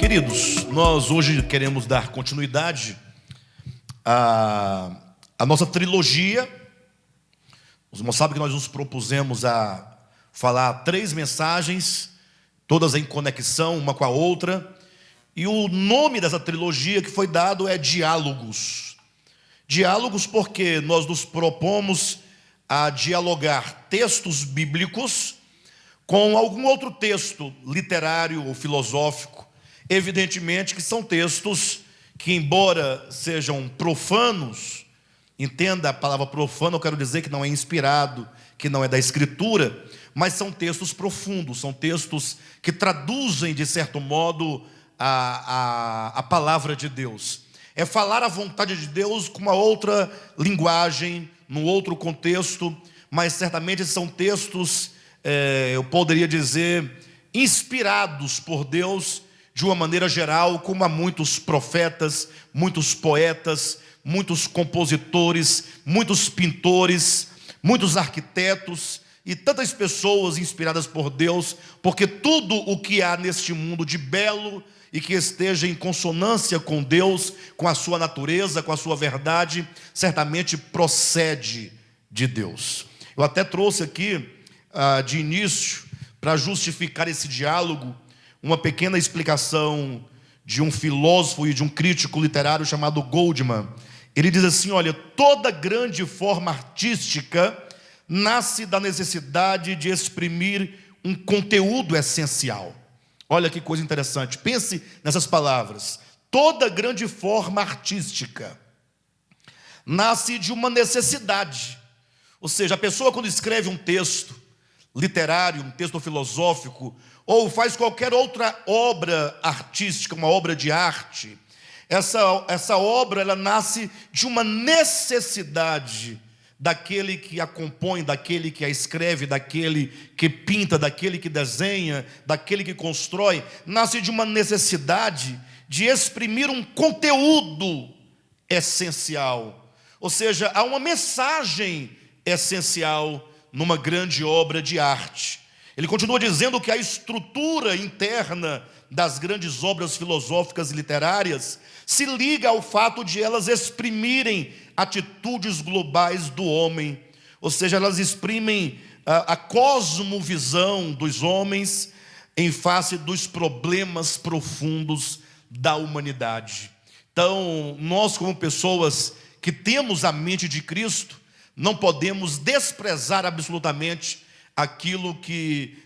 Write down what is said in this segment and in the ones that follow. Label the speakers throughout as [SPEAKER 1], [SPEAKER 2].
[SPEAKER 1] Queridos, nós hoje queremos dar continuidade à nossa trilogia. Os irmãos sabem que nós nos propusemos a falar 3 mensagens, todas em conexão uma com a outra. E o nome dessa trilogia que foi dado é Diálogos. Diálogos porque nós nos propomos a dialogar textos bíblicos com algum outro texto literário ou filosófico. Evidentemente que são textos que, embora sejam profanos, entenda a palavra profano, eu quero dizer que não é inspirado, que não é da Escritura, mas são textos profundos, são textos que traduzem, de certo modo, a palavra de Deus. É falar a vontade de Deus com uma outra linguagem, num outro contexto, mas certamente são textos, eu poderia dizer, inspirados por Deus, de uma maneira geral, como há muitos profetas, muitos poetas, muitos compositores, muitos pintores, muitos arquitetos e tantas pessoas inspiradas por Deus, porque tudo o que há neste mundo de belo e que esteja em consonância com Deus, com a sua natureza, com a sua verdade, certamente procede de Deus. Eu até trouxe aqui, de início, para justificar esse diálogo, uma pequena explicação de um filósofo e de um crítico literário chamado Goldman. Ele diz assim: olha, toda grande forma artística nasce da necessidade de exprimir um conteúdo essencial. Olha que coisa interessante, pense nessas palavras. Toda grande forma artística nasce de uma necessidade. Ou seja, a pessoa quando escreve um texto literário, um texto filosófico, ou faz qualquer outra obra artística, uma obra de arte, essa obra ela nasce de uma necessidade daquele que a compõe, daquele que a escreve, daquele que pinta, daquele que desenha, daquele que constrói, nasce de uma necessidade de exprimir um conteúdo essencial. Ou seja, há uma mensagem essencial numa grande obra de arte. Ele continua dizendo que a estrutura interna das grandes obras filosóficas e literárias se liga ao fato de elas exprimirem atitudes globais do homem, ou seja, elas exprimem a cosmovisão dos homens em face dos problemas profundos da humanidade. Então, nós como pessoas que temos a mente de Cristo, não podemos desprezar absolutamente aquilo que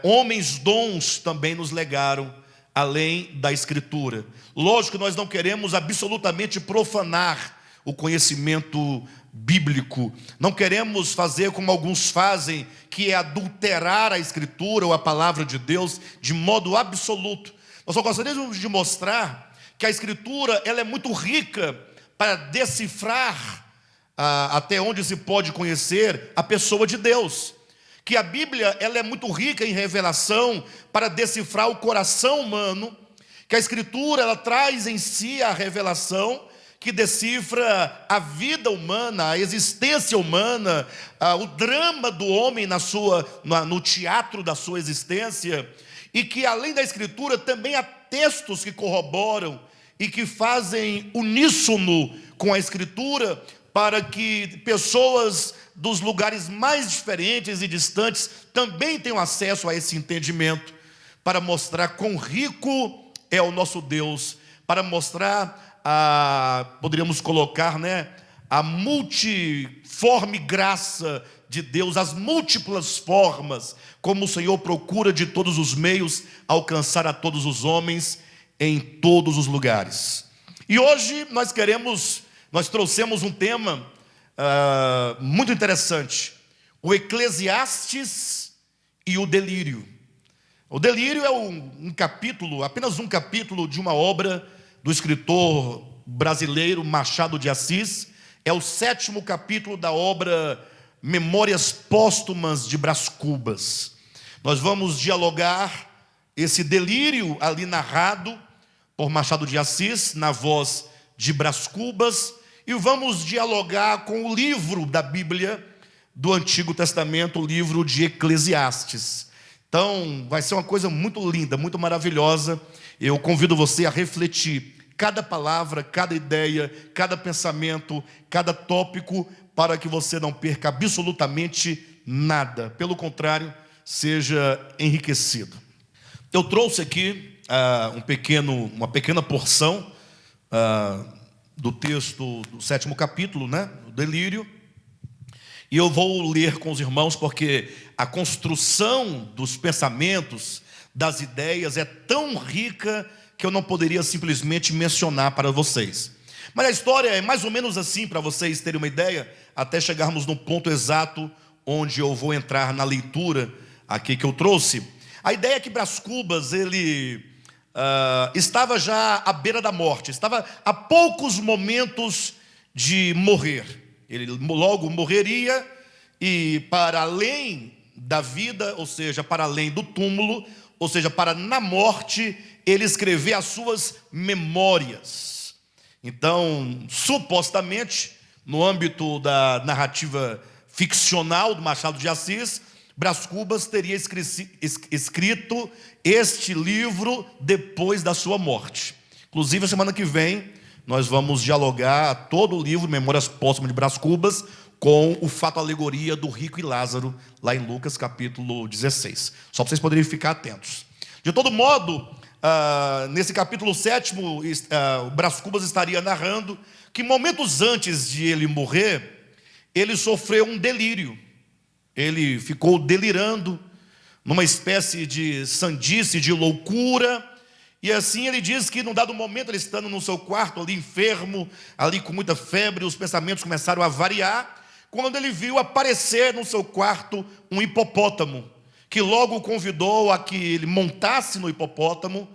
[SPEAKER 1] homens dons também nos legaram, além da Escritura. Lógico que nós não queremos absolutamente profanar o conhecimento bíblico. Não queremos fazer como alguns fazem, que é adulterar a Escritura ou a palavra de Deus de modo absoluto. Nós só gostaríamos de mostrar que a Escritura ela é muito rica para decifrar até onde se pode conhecer a pessoa de Deus. Que a Bíblia ela é muito rica em revelação para decifrar o coração humano, que a Escritura ela traz em si a revelação que decifra a vida humana, a existência humana, o drama do homem no teatro da sua existência, e que além da Escritura também há textos que corroboram e que fazem uníssono com a Escritura, para que pessoas dos lugares mais diferentes e distantes também tenham acesso a esse entendimento, para mostrar quão rico é o nosso Deus, para mostrar, poderíamos colocar, a multiforme graça de Deus, as múltiplas formas, como o Senhor procura de todos os meios alcançar a todos os homens em todos os lugares. E hoje nós trouxemos um tema muito interessante, o Eclesiastes e o delírio. O delírio é um capítulo, apenas um capítulo de uma obra do escritor brasileiro Machado de Assis. É o 7º capítulo da obra Memórias Póstumas de Brás Cubas. Nós vamos dialogar esse delírio ali narrado por Machado de Assis, na voz de Brás Cubas, e vamos dialogar com o livro da Bíblia do Antigo Testamento, o livro de Eclesiastes. Então, vai ser uma coisa muito linda, muito maravilhosa. Eu convido você a refletir cada palavra, cada ideia, cada pensamento, cada tópico, para que você não perca absolutamente nada. Pelo contrário, seja enriquecido. Eu trouxe aqui uma pequena porção do texto do 7º capítulo, do Delírio. E eu vou ler com os irmãos, porque a construção dos pensamentos, das ideias, é tão rica que eu não poderia simplesmente mencionar para vocês. Mas a história é mais ou menos assim, para vocês terem uma ideia, até chegarmos no ponto exato onde eu vou entrar na leitura aqui que eu trouxe. A ideia é que Brás Cubas, ele estava já à beira da morte, estava a poucos momentos de morrer. Ele logo morreria, e para além da vida, ou seja, para além do túmulo, ou seja, para na morte, ele escrever as suas memórias. Então, supostamente, no âmbito da narrativa ficcional do Machado de Assis, Brás Cubas teria escrito este livro depois da sua morte. Inclusive, a semana que vem, nós vamos dialogar todo o livro Memórias Póstumas de Brás Cubas com o fato alegoria do rico e Lázaro, lá em Lucas capítulo 16. Só para vocês poderem ficar atentos. De todo modo, nesse capítulo 7º, o Brás Cubas estaria narrando que momentos antes de ele morrer, ele sofreu um delírio. Ele ficou delirando numa espécie de sandice, de loucura. E assim ele diz que num dado momento, ele estando no seu quarto ali enfermo, ali com muita febre, os pensamentos começaram a variar, quando ele viu aparecer no seu quarto um hipopótamo, que logo o convidou a que ele montasse no hipopótamo,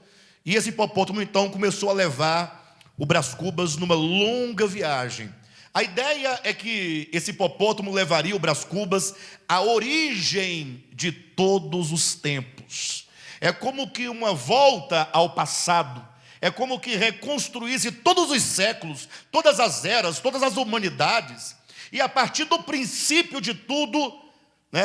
[SPEAKER 1] e esse hipopótamo então começou a levar o Brás Cubas numa longa viagem. A ideia é que esse hipopótamo levaria o Brás Cubas à origem de todos os tempos. É como que uma volta ao passado, é como que reconstruísse todos os séculos, todas as eras, todas as humanidades, e a partir do princípio de tudo,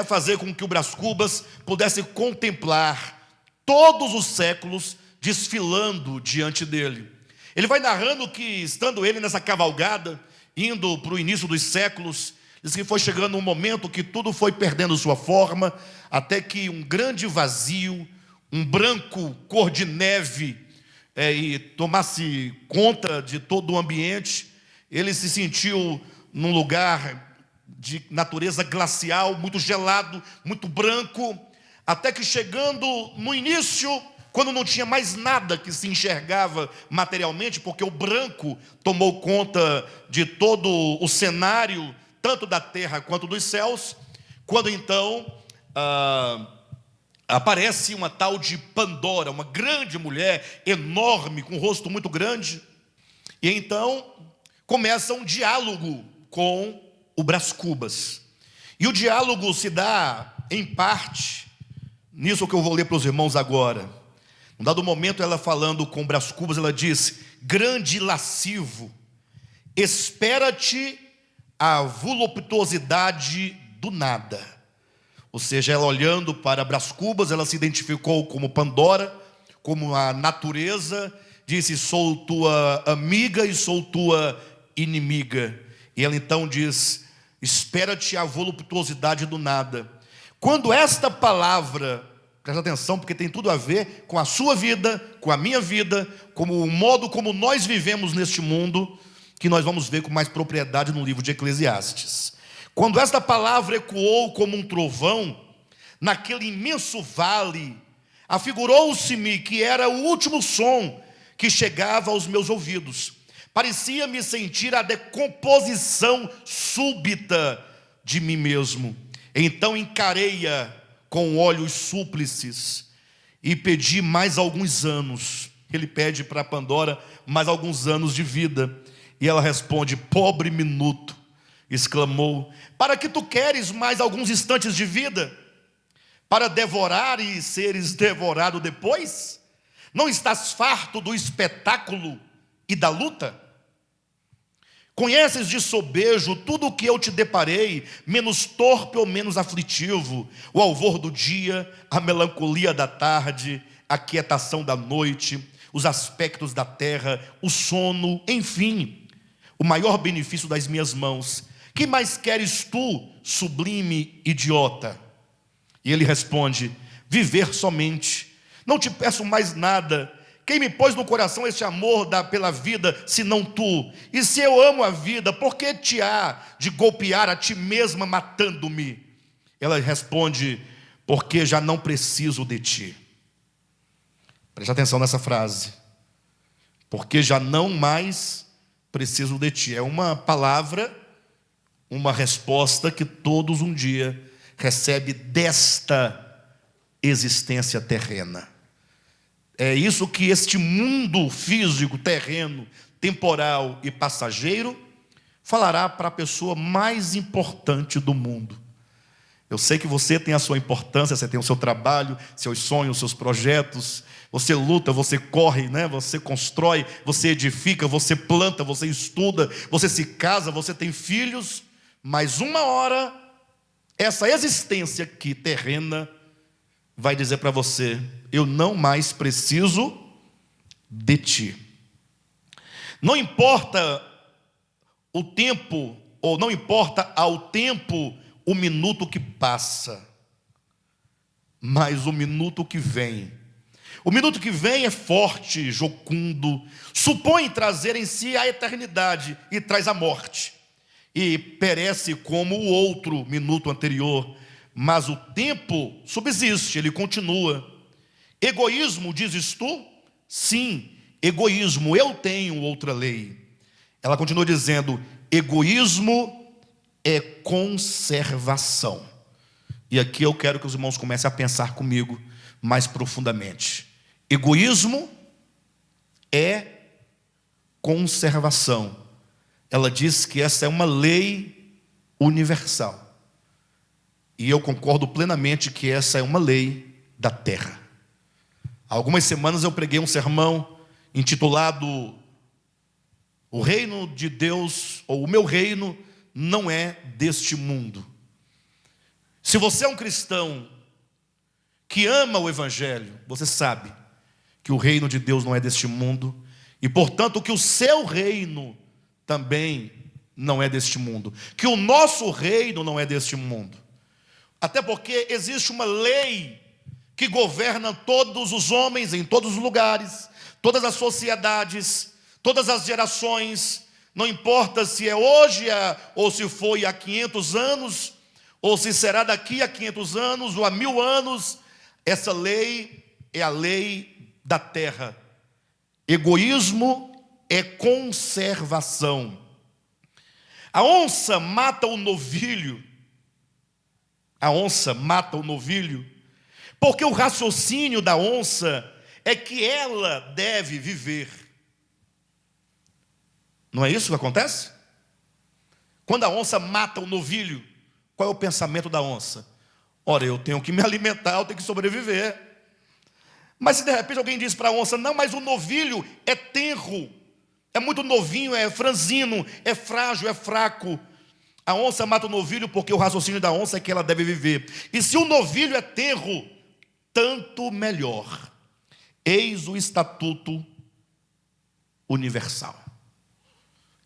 [SPEAKER 1] fazer com que o Brás Cubas pudesse contemplar todos os séculos desfilando diante dele. Ele vai narrando que, estando ele nessa cavalgada, indo para o início dos séculos, diz que foi chegando um momento que tudo foi perdendo sua forma, até que um grande vazio, um branco cor de neve, e tomasse conta de todo o ambiente. Ele se sentiu num lugar de natureza glacial, muito gelado, muito branco, até que chegando no início, quando não tinha mais nada que se enxergava materialmente, porque o branco tomou conta de todo o cenário, tanto da terra quanto dos céus, quando então aparece uma tal de Pandora, uma grande mulher, enorme, com um rosto muito grande, e então começa um diálogo com o Brás Cubas. E o diálogo se dá, em parte, nisso que eu vou ler para os irmãos agora. Num dado momento, ela falando com o Brás Cubas, ela diz: grande lascivo, espera-te a voluptuosidade do nada. Ou seja, ela olhando para Brás Cubas, ela se identificou como Pandora, como a natureza, disse: sou tua amiga e sou tua inimiga. E ela então diz: espera-te a voluptuosidade do nada. Quando esta palavra, presta atenção, porque tem tudo a ver com a sua vida, com a minha vida, como o modo como nós vivemos neste mundo, que nós vamos ver com mais propriedade no livro de Eclesiastes. Quando esta palavra ecoou como um trovão, naquele imenso vale, afigurou-se-me que era o último som que chegava aos meus ouvidos. Parecia-me sentir a decomposição súbita de mim mesmo. Então encarei-a com olhos súplices e pedi mais alguns anos. Ele pede para Pandora mais alguns anos de vida. E ela responde: pobre minuto, exclamou, para que tu queres mais alguns instantes de vida? Para devorar e seres devorado depois? Não estás farto do espetáculo e da luta? Conheces de sobejo tudo o que eu te deparei, menos torpe ou menos aflitivo, o alvor do dia, a melancolia da tarde, a quietação da noite, os aspectos da terra, o sono, enfim, o maior benefício das minhas mãos. Que mais queres tu, sublime idiota? E ele responde: viver somente. Não te peço mais nada. Quem me pôs no coração este amor pela vida, senão tu? E se eu amo a vida, por que te há de golpear a ti mesma, matando-me? Ela responde: porque já não preciso de ti. Preste atenção nessa frase. Porque já não mais preciso de ti. É uma palavra, uma resposta que todos um dia recebem desta existência terrena. É isso que este mundo físico, terreno, temporal e passageiro falará para a pessoa mais importante do mundo. Eu sei que você tem a sua importância, você tem o seu trabalho, seus sonhos, seus projetos. Você luta, você corre, né? Você constrói, você edifica, você planta, você estuda, você se casa, você tem filhos. Mas uma hora, essa existência aqui terrena vai dizer para você: eu não mais preciso de ti. Não importa o tempo, ou não importa ao tempo o minuto que passa, mas o minuto que vem. O minuto que vem é forte, jocundo, supõe trazer em si a eternidade e traz a morte. E perece como o outro minuto anterior, mas o tempo subsiste, ele continua. Egoísmo, dizes tu? Sim, egoísmo, eu tenho outra lei. Ela continua dizendo: egoísmo é conservação. E aqui eu quero que os irmãos comecem a pensar comigo mais profundamente. Egoísmo é conservação. Ela diz que essa é uma lei universal. E eu concordo plenamente que essa é uma lei da terra. Há algumas semanas eu preguei um sermão intitulado O reino de Deus, ou o meu reino, não é deste mundo. Se você é um cristão que ama o Evangelho, você sabe que o reino de Deus não é deste mundo, e portanto que o seu reino também não é deste mundo, que o nosso reino não é deste mundo. Até porque existe uma lei que governa todos os homens em todos os lugares, todas as sociedades, todas as gerações. Não importa se é hoje ou se foi há 500 anos, ou se será daqui a 500 anos ou a 1000 anos, essa lei é a lei da terra. Egoísmo é conservação. A onça mata o novilho. A onça mata o novilho porque o raciocínio da onça é que ela deve viver. Não é isso que acontece? Quando a onça mata o novilho, qual é o pensamento da onça? Ora, eu tenho que me alimentar, eu tenho que sobreviver. Mas se de repente alguém diz para a onça: não, mas o novilho é tenro, é muito novinho, é franzino, é frágil, é fraco. A onça mata o novilho porque o raciocínio da onça é que ela deve viver. E se o novilho é tenro, tanto melhor. Eis o estatuto universal.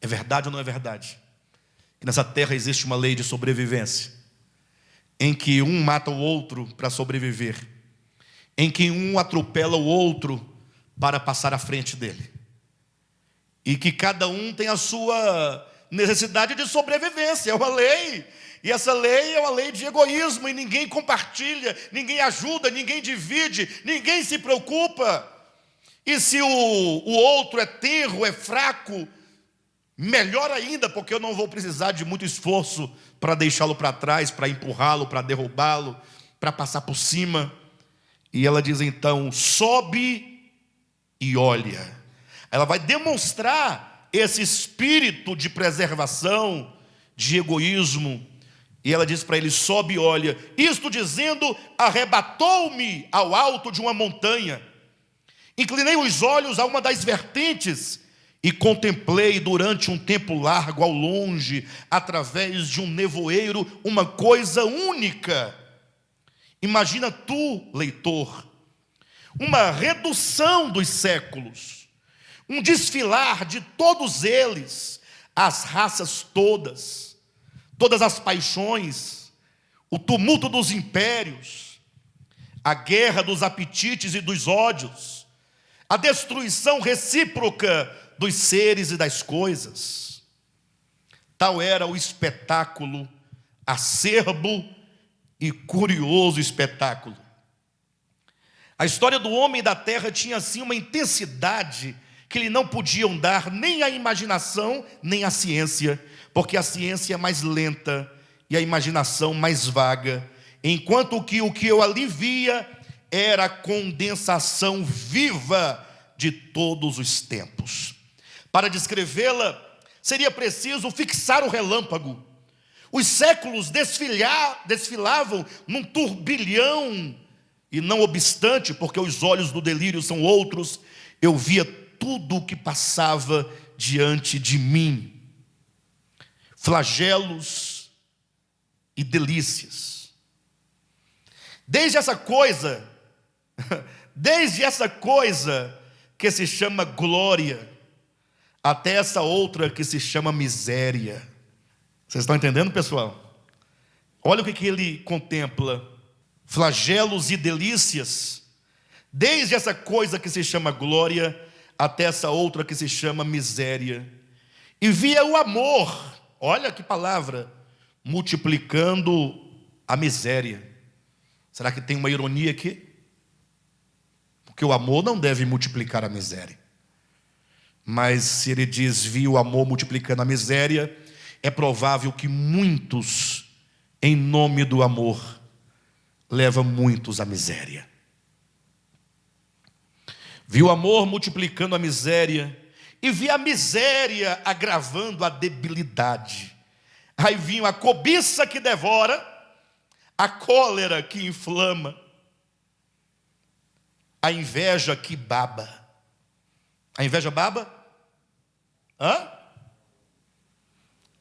[SPEAKER 1] É verdade ou não é verdade? Que nessa terra existe uma lei de sobrevivência, em que um mata o outro para sobreviver, em que um atropela o outro para passar à frente dele, e que cada um tem a sua necessidade de sobrevivência. É uma lei, e essa lei é uma lei de egoísmo, e ninguém compartilha, ninguém ajuda, ninguém divide, ninguém se preocupa. E se o outro é tenro, é fraco, melhor ainda, porque eu não vou precisar de muito esforço para deixá-lo para trás, para empurrá-lo, para derrubá-lo, para passar por cima. E ela diz então: sobe e olha. Ela vai demonstrar esse espírito de preservação, de egoísmo. E ela diz para ele: sobe e olha. Isto dizendo, arrebatou-me ao alto de uma montanha. Inclinei os olhos a uma das vertentes e contemplei durante um tempo largo ao longe, através de um nevoeiro, uma coisa única. Imagina tu, leitor, uma redução dos séculos, um desfilar de todos eles, as raças todas, todas as paixões, o tumulto dos impérios, a guerra dos apetites e dos ódios, a destruição recíproca dos seres e das coisas. Tal era o espetáculo, acerbo e curioso espetáculo. A história do homem e da terra tinha assim uma intensidade que lhe não podiam dar nem a imaginação, nem a ciência, porque a ciência é mais lenta e a imaginação mais vaga, enquanto que o que eu ali via era a condensação viva de todos os tempos. Para descrevê-la, seria preciso fixar o relâmpago. Os séculos desfilavam num turbilhão, e não obstante, porque os olhos do delírio são outros, eu via tudo o que passava diante de mim. Flagelos e delícias. Desde essa coisa que se chama glória, até essa outra que se chama miséria. Vocês estão entendendo, pessoal? Olha o que ele contempla. Flagelos e delícias, desde essa coisa que se chama glória, até essa outra que se chama miséria. E via o amor, olha que palavra, multiplicando a miséria. Será que tem uma ironia aqui? Porque o amor não deve multiplicar a miséria. Mas se ele diz, vi o amor multiplicando a miséria, é provável que muitos, em nome do amor, levam muitos à miséria. Vi o amor multiplicando a miséria, e vi a miséria agravando a debilidade. Aí vinha a cobiça que devora, a cólera que inflama, a inveja que baba. A inveja baba? Hã?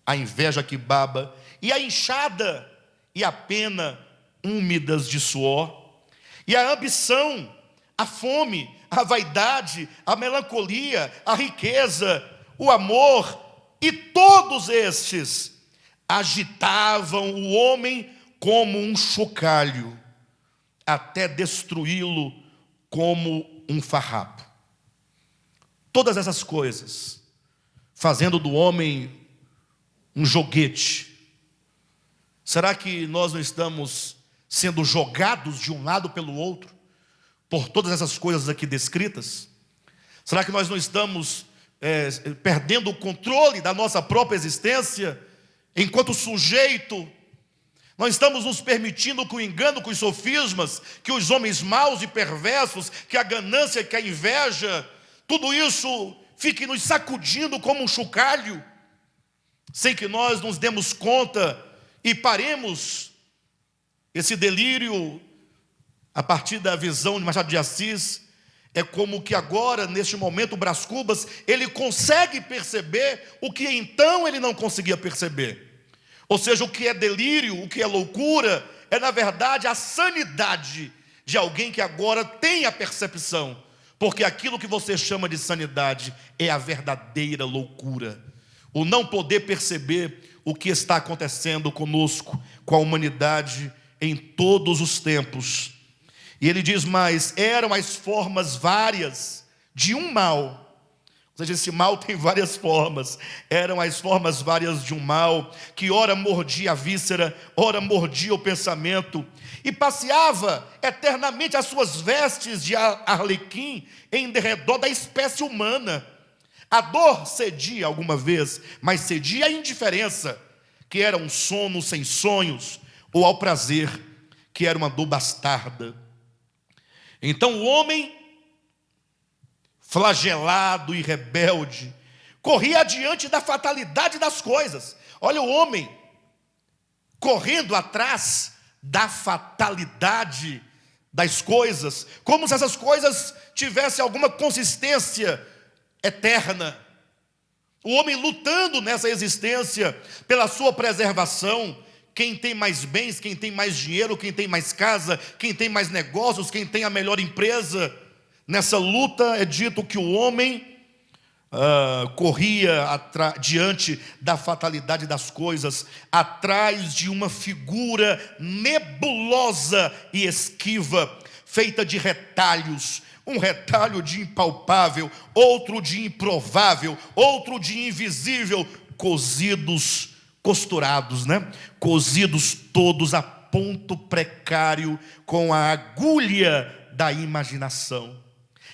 [SPEAKER 1] A inveja que baba, e a enxada e a pena úmidas de suor, e a ambição, a fome, a vaidade, a melancolia, a riqueza, o amor, e todos estes agitavam o homem como um chocalho, até destruí-lo como um farrapo. Todas essas coisas, fazendo do homem um joguete. Será que nós não estamos sendo jogados de um lado pelo outro, por todas essas coisas aqui descritas? Será que nós não estamos perdendo o controle da nossa própria existência, enquanto sujeito? Nós estamos nos permitindo que o engano, que os sofismas, que os homens maus e perversos, que a ganância, que a inveja, tudo isso fique nos sacudindo como um chocalho, sem que nós nos demos conta e paremos esse delírio a partir da visão de Machado de Assis. É como que agora, neste momento, o Brás Cubas, ele consegue perceber o que então ele não conseguia perceber. Ou seja, o que é delírio, o que é loucura, é na verdade a sanidade de alguém que agora tem a percepção. Porque aquilo que você chama de sanidade é a verdadeira loucura. O não poder perceber o que está acontecendo conosco, com a humanidade em todos os tempos. E ele diz mais, eram as formas várias de um mal. Ou seja, esse mal tem várias formas. Eram as formas várias de um mal, que ora mordia a víscera, ora mordia o pensamento, e passeava eternamente as suas vestes de arlequim em derredor da espécie humana. A dor cedia alguma vez, mas cedia a indiferença, que era um sono sem sonhos, ou ao prazer, que era uma dor bastarda. Então o homem, flagelado e rebelde, corria adiante da fatalidade das coisas. Olha o homem correndo atrás da fatalidade das coisas, como se essas coisas tivessem alguma consistência eterna. O homem lutando nessa existência pela sua preservação. Quem tem mais bens, quem tem mais dinheiro, quem tem mais casa, quem tem mais negócios, quem tem a melhor empresa. Nessa luta é dito que o homem corria diante da fatalidade das coisas, atrás de uma figura nebulosa e esquiva, feita de retalhos, um retalho de impalpável, outro de improvável, outro de invisível, costurados, cozidos todos a ponto precário com a agulha da imaginação.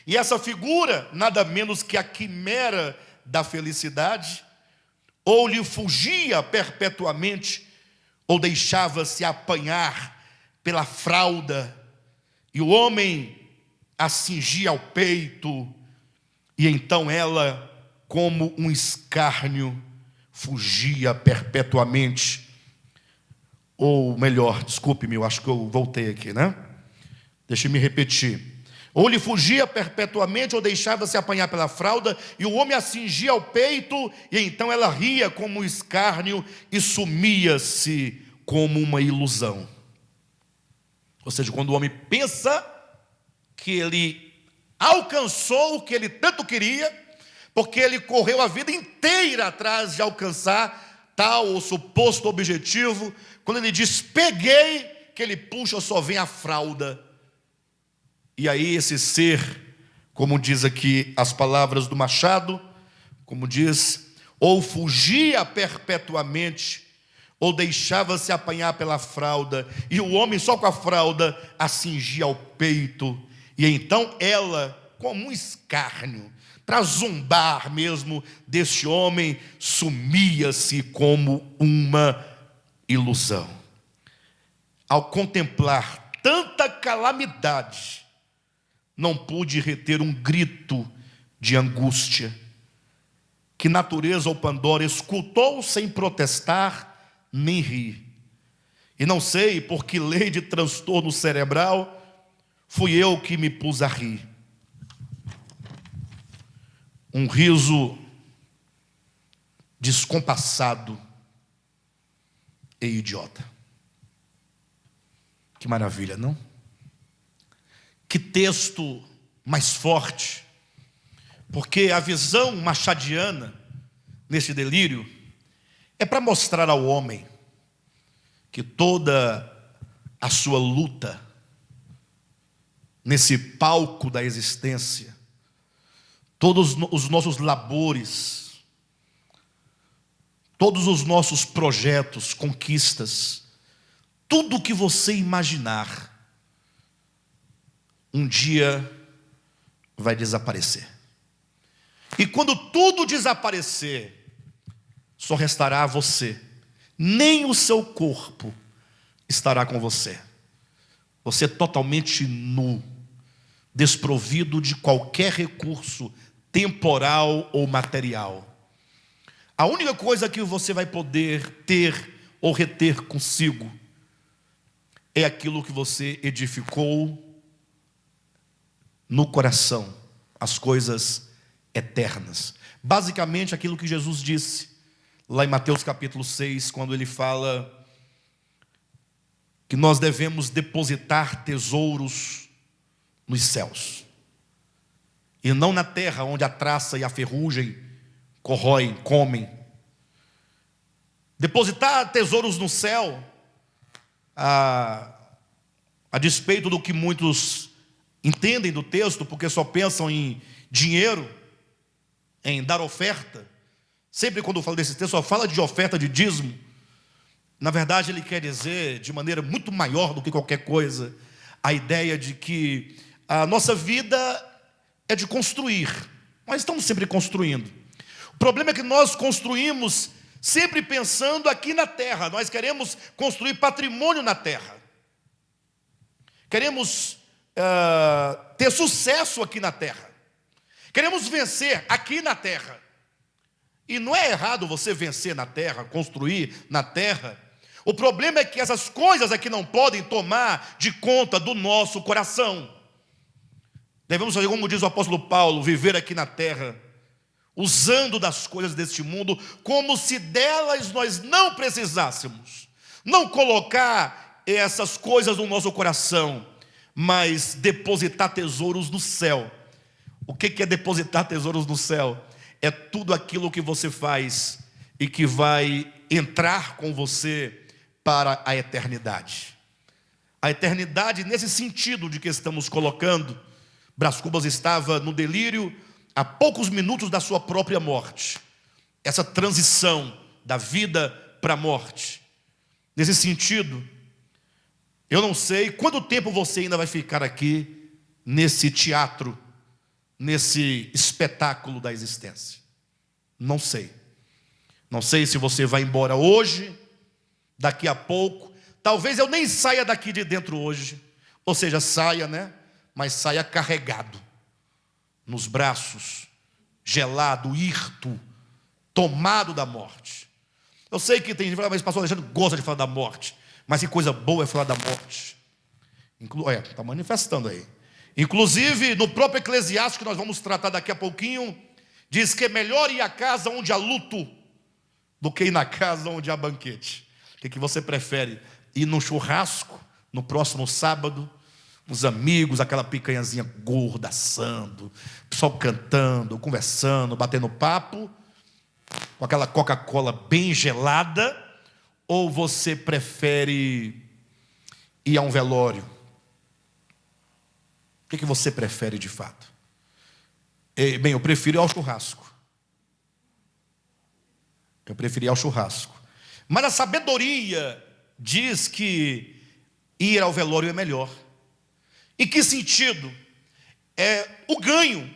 [SPEAKER 1] E essa figura, nada menos que a quimera da felicidade, ou lhe fugia perpetuamente, ou deixava-se apanhar pela fralda, e o homem a cingia ao peito, e então ela, como um escárnio, fugia perpetuamente. Ou melhor, desculpe-me, eu acho que eu voltei aqui, Deixe-me repetir. Ou lhe fugia perpetuamente, ou deixava-se apanhar pela fralda, e o homem a cingia ao peito, e então ela ria como um escárnio, e sumia-se como uma ilusão. Ou seja, quando o homem pensa que ele alcançou o que ele tanto queria, porque ele correu a vida inteira atrás de alcançar tal ou suposto objetivo, quando ele diz, peguei, que ele puxa, só vem a fralda. E aí esse ser, como diz aqui as palavras do Machado, como diz, ou fugia perpetuamente, ou deixava-se apanhar pela fralda, e o homem só com a fralda a cingia ao peito, e então ela, como um escárnio, para zombar mesmo deste homem, sumia-se como uma ilusão. Ao contemplar tanta calamidade, não pude reter um grito de angústia, que natureza ou Pandora escutou sem protestar nem rir. E não sei por que lei de transtorno cerebral fui eu que me pus a rir. Um riso descompassado e idiota. Que maravilha, não? Que texto mais forte, porque a visão machadiana, nesse delírio, é para mostrar ao homem que toda a sua luta, nesse palco da existência, todos os nossos labores, todos os nossos projetos, conquistas, tudo o que você imaginar, um dia vai desaparecer. E quando tudo desaparecer, só restará você. Nem o seu corpo estará com você. Você totalmente nu, desprovido de qualquer recurso temporal ou material. A única coisa que você vai poder ter ou reter consigo é aquilo que você edificou no coração, as coisas eternas. Basicamente aquilo que Jesus disse lá em Mateus capítulo 6, quando ele fala que nós devemos depositar tesouros nos céus, e não na terra, onde a traça e a ferrugem corroem, comem. Depositar tesouros no céu, a despeito do que muitos entendem do texto, porque só pensam em dinheiro, em dar oferta. Sempre quando eu falo desse texto, só fala de oferta de dízimo. Na verdade, ele quer dizer, de maneira muito maior do que qualquer coisa, a ideia de que a nossa vida é de construir. Nós estamos sempre construindo. O problema é que nós construímos sempre pensando aqui na terra. Nós queremos construir patrimônio na terra. Queremos ter sucesso aqui na terra. Queremos vencer aqui na terra. E não é errado você vencer na terra, construir na terra. O problema é que essas coisas aqui não podem tomar de conta do nosso coração. Devemos fazer, como diz o apóstolo Paulo, viver aqui na terra usando das coisas deste mundo, como se delas nós não precisássemos. Não colocar essas coisas no nosso coração, mas depositar tesouros no céu. O que é depositar tesouros no céu? É tudo aquilo que você faz e que vai entrar com você para a eternidade. A eternidade nesse sentido de que estamos colocando. Brás Cubas estava no delírio há poucos minutos da sua própria morte. Essa transição da vida para a morte. Nesse sentido, eu não sei quanto tempo você ainda vai ficar aqui nesse teatro, nesse espetáculo da existência. Não sei. Não sei se você vai embora hoje, daqui a pouco. Talvez eu nem saia daqui de dentro hoje. Ou seja, saia, né? Mas saia carregado nos braços, gelado, hirto, tomado da morte. Eu sei que tem gente que fala, mas pastor Alexandre gosta de falar da morte. Mas que coisa boa é falar da morte. Está manifestando aí. Inclusive, no próprio Eclesiastes, que nós vamos tratar daqui a pouquinho, diz que é melhor ir à casa onde há luto do que ir na casa onde há banquete. O que você prefere? Ir num churrasco no próximo sábado, os amigos, aquela picanhazinha gorda assando, o pessoal cantando, conversando, batendo papo, com aquela Coca-Cola bem gelada, ou você prefere ir a um velório? O que você prefere de fato? Bem, eu prefiro ir ao churrasco. Eu preferi ir ao churrasco. Mas a sabedoria diz que ir ao velório é melhor. Em que sentido? É o ganho.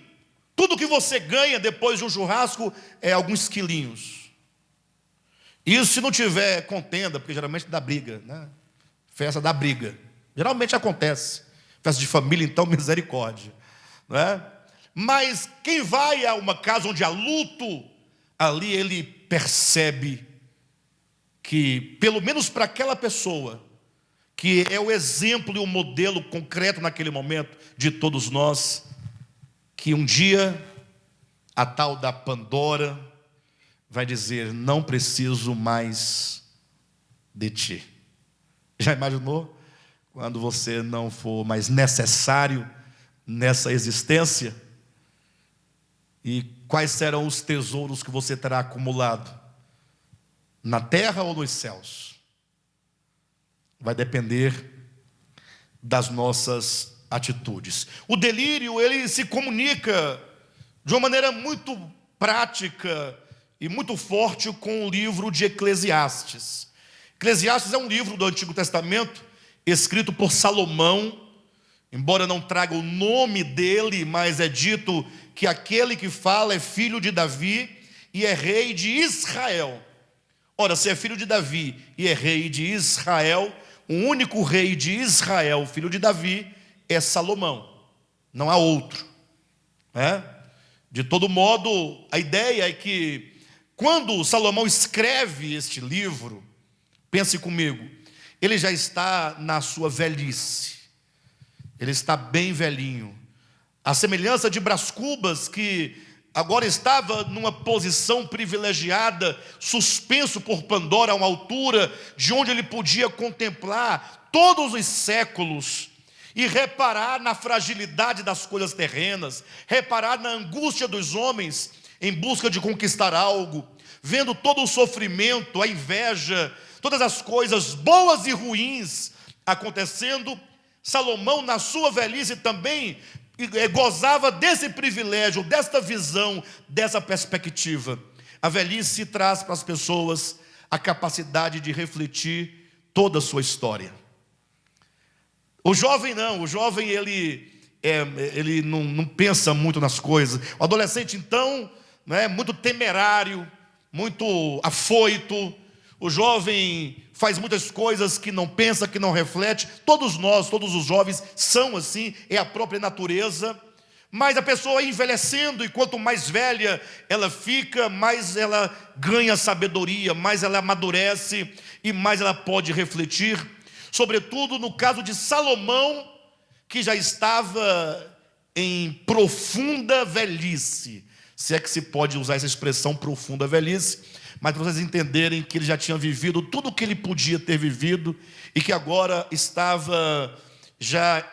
[SPEAKER 1] Tudo que você ganha depois de um churrasco é alguns quilinhos. Isso se não tiver contenda, porque geralmente dá briga, né? Festa dá briga. Geralmente acontece. Festa de família, então, misericórdia. Não é? Mas quem vai a uma casa onde há luto, ali ele percebe que, pelo menos para aquela pessoa, que é o exemplo e o modelo concreto naquele momento de todos nós, que um dia a tal da Pandora vai dizer, não preciso mais de ti. Já imaginou? Quando você não for mais necessário nessa existência? E quais serão os tesouros que você terá acumulado? Na terra ou nos céus? Vai depender das nossas atitudes. O delírio, ele se comunica de uma maneira muito prática e muito forte com o livro de Eclesiastes. Eclesiastes é um livro do Antigo Testamento, escrito por Salomão, embora não traga o nome dele, mas é dito que aquele que fala é filho de Davi e é rei de Israel. Ora, se é filho de Davi e é rei de Israel, o único rei de Israel, filho de Davi, é Salomão. Não há outro. De todo modo, a ideia é que quando Salomão escreve este livro, pense comigo, ele já está na sua velhice. Ele está bem velhinho. A semelhança de Brás Cubas, que agora estava numa posição privilegiada, suspenso por Pandora a uma altura de onde ele podia contemplar todos os séculos e reparar na fragilidade das coisas terrenas, reparar na angústia dos homens em busca de conquistar algo, vendo todo o sofrimento, a inveja, todas as coisas boas e ruins acontecendo. Salomão, na sua velhice, também gozava desse privilégio, desta visão, dessa perspectiva. A velhice traz para as pessoas a capacidade de refletir toda a sua história. O jovem não, o jovem ele não pensa muito nas coisas. O adolescente então, muito temerário, muito afoito. O jovem faz muitas coisas que não pensa, que não reflete. Todos nós, todos os jovens são assim, é a própria natureza. Mas a pessoa vai envelhecendo e quanto mais velha ela fica, mais ela ganha sabedoria, mais ela amadurece e mais ela pode refletir. Sobretudo no caso de Salomão, que já estava em profunda velhice. se é que se pode usar essa expressão profunda velhice, mas para vocês entenderem que ele já tinha vivido tudo o que ele podia ter vivido e que agora estava já,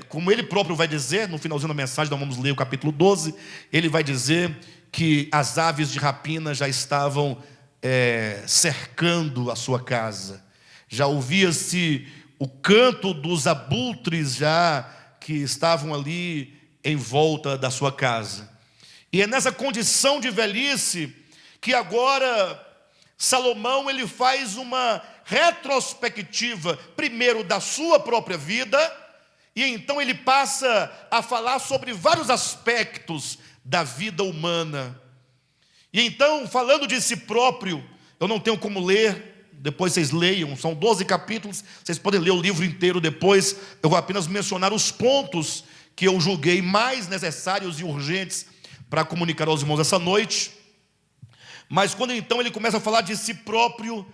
[SPEAKER 1] como ele próprio vai dizer, no finalzinho da mensagem, nós vamos ler o capítulo 12, ele vai dizer que as aves de rapina já estavam cercando a sua casa, já ouvia-se o canto dos abutres já que estavam ali em volta da sua casa. E é nessa condição de velhice que agora Salomão ele faz uma retrospectiva, primeiro da sua própria vida, e então ele passa a falar sobre vários aspectos da vida humana. E então, falando de si próprio, eu não tenho como ler, depois vocês leiam, são 12 capítulos, vocês podem ler o livro inteiro depois, eu vou apenas mencionar os pontos que eu julguei mais necessários e urgentes para comunicar aos irmãos essa noite. Mas quando então ele começa a falar de si próprio,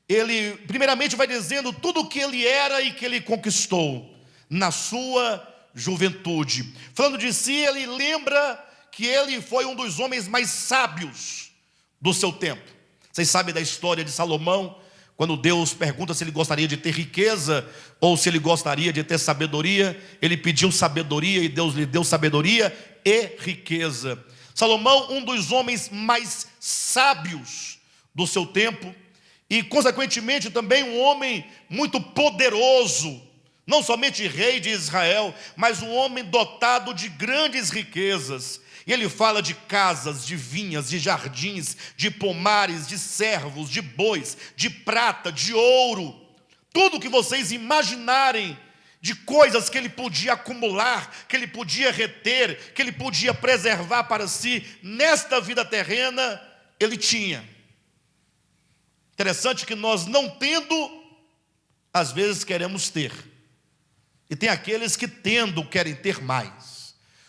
[SPEAKER 1] ele primeiramente vai dizendo tudo o que ele era e que ele conquistou na sua juventude. Falando de si, ele lembra que ele foi um dos homens mais sábios do seu tempo. Vocês sabem da história de Salomão, quando Deus pergunta se ele gostaria de ter riqueza ou se ele gostaria de ter sabedoria. Ele pediu sabedoria e Deus lhe deu sabedoria e riqueza. Salomão, um dos homens mais sábios do seu tempo e, consequentemente, também um homem muito poderoso, não somente rei de Israel, mas um homem dotado de grandes riquezas. E ele fala de casas, de vinhas, de jardins, de pomares, de servos, de bois, de prata, de ouro. Tudo que vocês imaginarem de coisas que ele podia acumular, que ele podia reter, que ele podia preservar para si, nesta vida terrena, ele tinha. Interessante que nós, não tendo, às vezes queremos ter. E tem aqueles que, tendo, querem ter mais.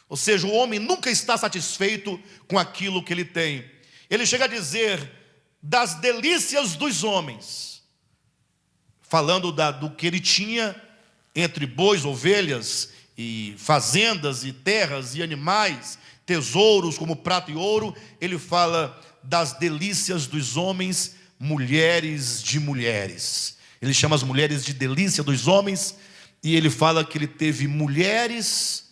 [SPEAKER 1] Ou seja, o homem nunca está satisfeito com aquilo que ele tem. Ele chega a dizer das delícias dos homens, falando do que ele tinha entre bois, ovelhas, e fazendas, e terras, e animais, tesouros como prata e ouro. Ele fala das delícias dos homens, mulheres de mulheres. Ele chama as mulheres de delícia dos homens, e ele fala que ele teve mulheres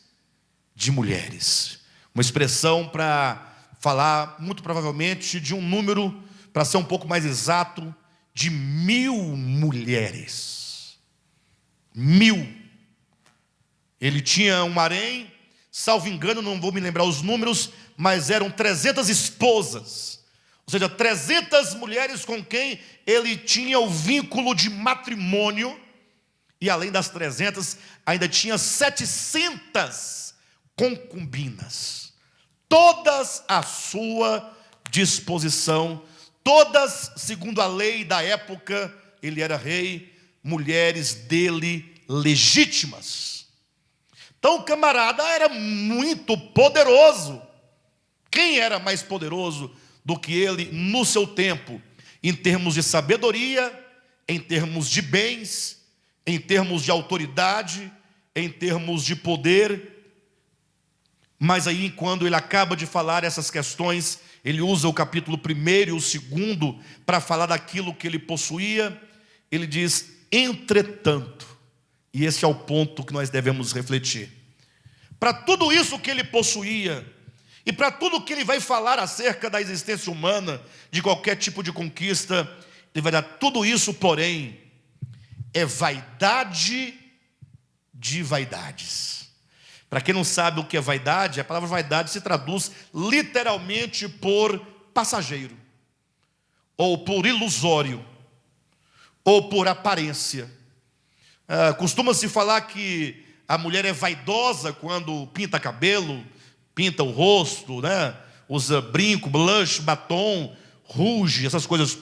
[SPEAKER 1] de mulheres. Uma expressão para falar, muito provavelmente, de um número, para ser um pouco mais exato, de 1000 mulheres. 1000. Ele tinha um harém, salvo engano, não vou me lembrar os números, mas eram 300 esposas. Ou seja, 300 mulheres com quem ele tinha o vínculo de matrimônio. E além das 300, ainda tinha 700 concubinas, todas à sua disposição, todas, segundo a lei da época, ele era rei, mulheres dele legítimas. Então o camarada era muito poderoso. Quem era mais poderoso do que ele no seu tempo, em termos de sabedoria, em termos de bens, em termos de autoridade, em termos de poder? Mas aí, quando ele acaba de falar essas questões, ele usa o capítulo 1 e o 2 para falar daquilo que ele possuía. Ele diz, entretanto, e esse é o ponto que nós devemos refletir, para tudo isso que ele possuía, e para tudo que ele vai falar acerca da existência humana, de qualquer tipo de conquista, ele vai dar tudo isso, porém, é vaidade de vaidades. Para quem não sabe o que é vaidade, a palavra vaidade se traduz literalmente por passageiro, ou por ilusório, ou por aparência. Costuma-se falar que a mulher é vaidosa quando pinta cabelo, pinta o rosto, né? Usa brinco, blush, batom, rouge, essas coisas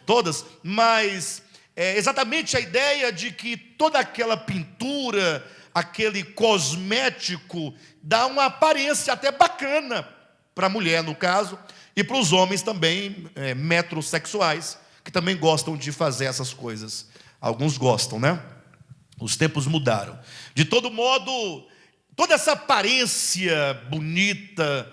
[SPEAKER 1] todas, mas é exatamente a ideia de que toda aquela pintura, aquele cosmético, dá uma aparência até bacana para a mulher, no caso, e para os homens também, metrosexuais, que também gostam de fazer essas coisas. Alguns gostam, né? Os tempos mudaram. De todo modo, toda essa aparência bonita,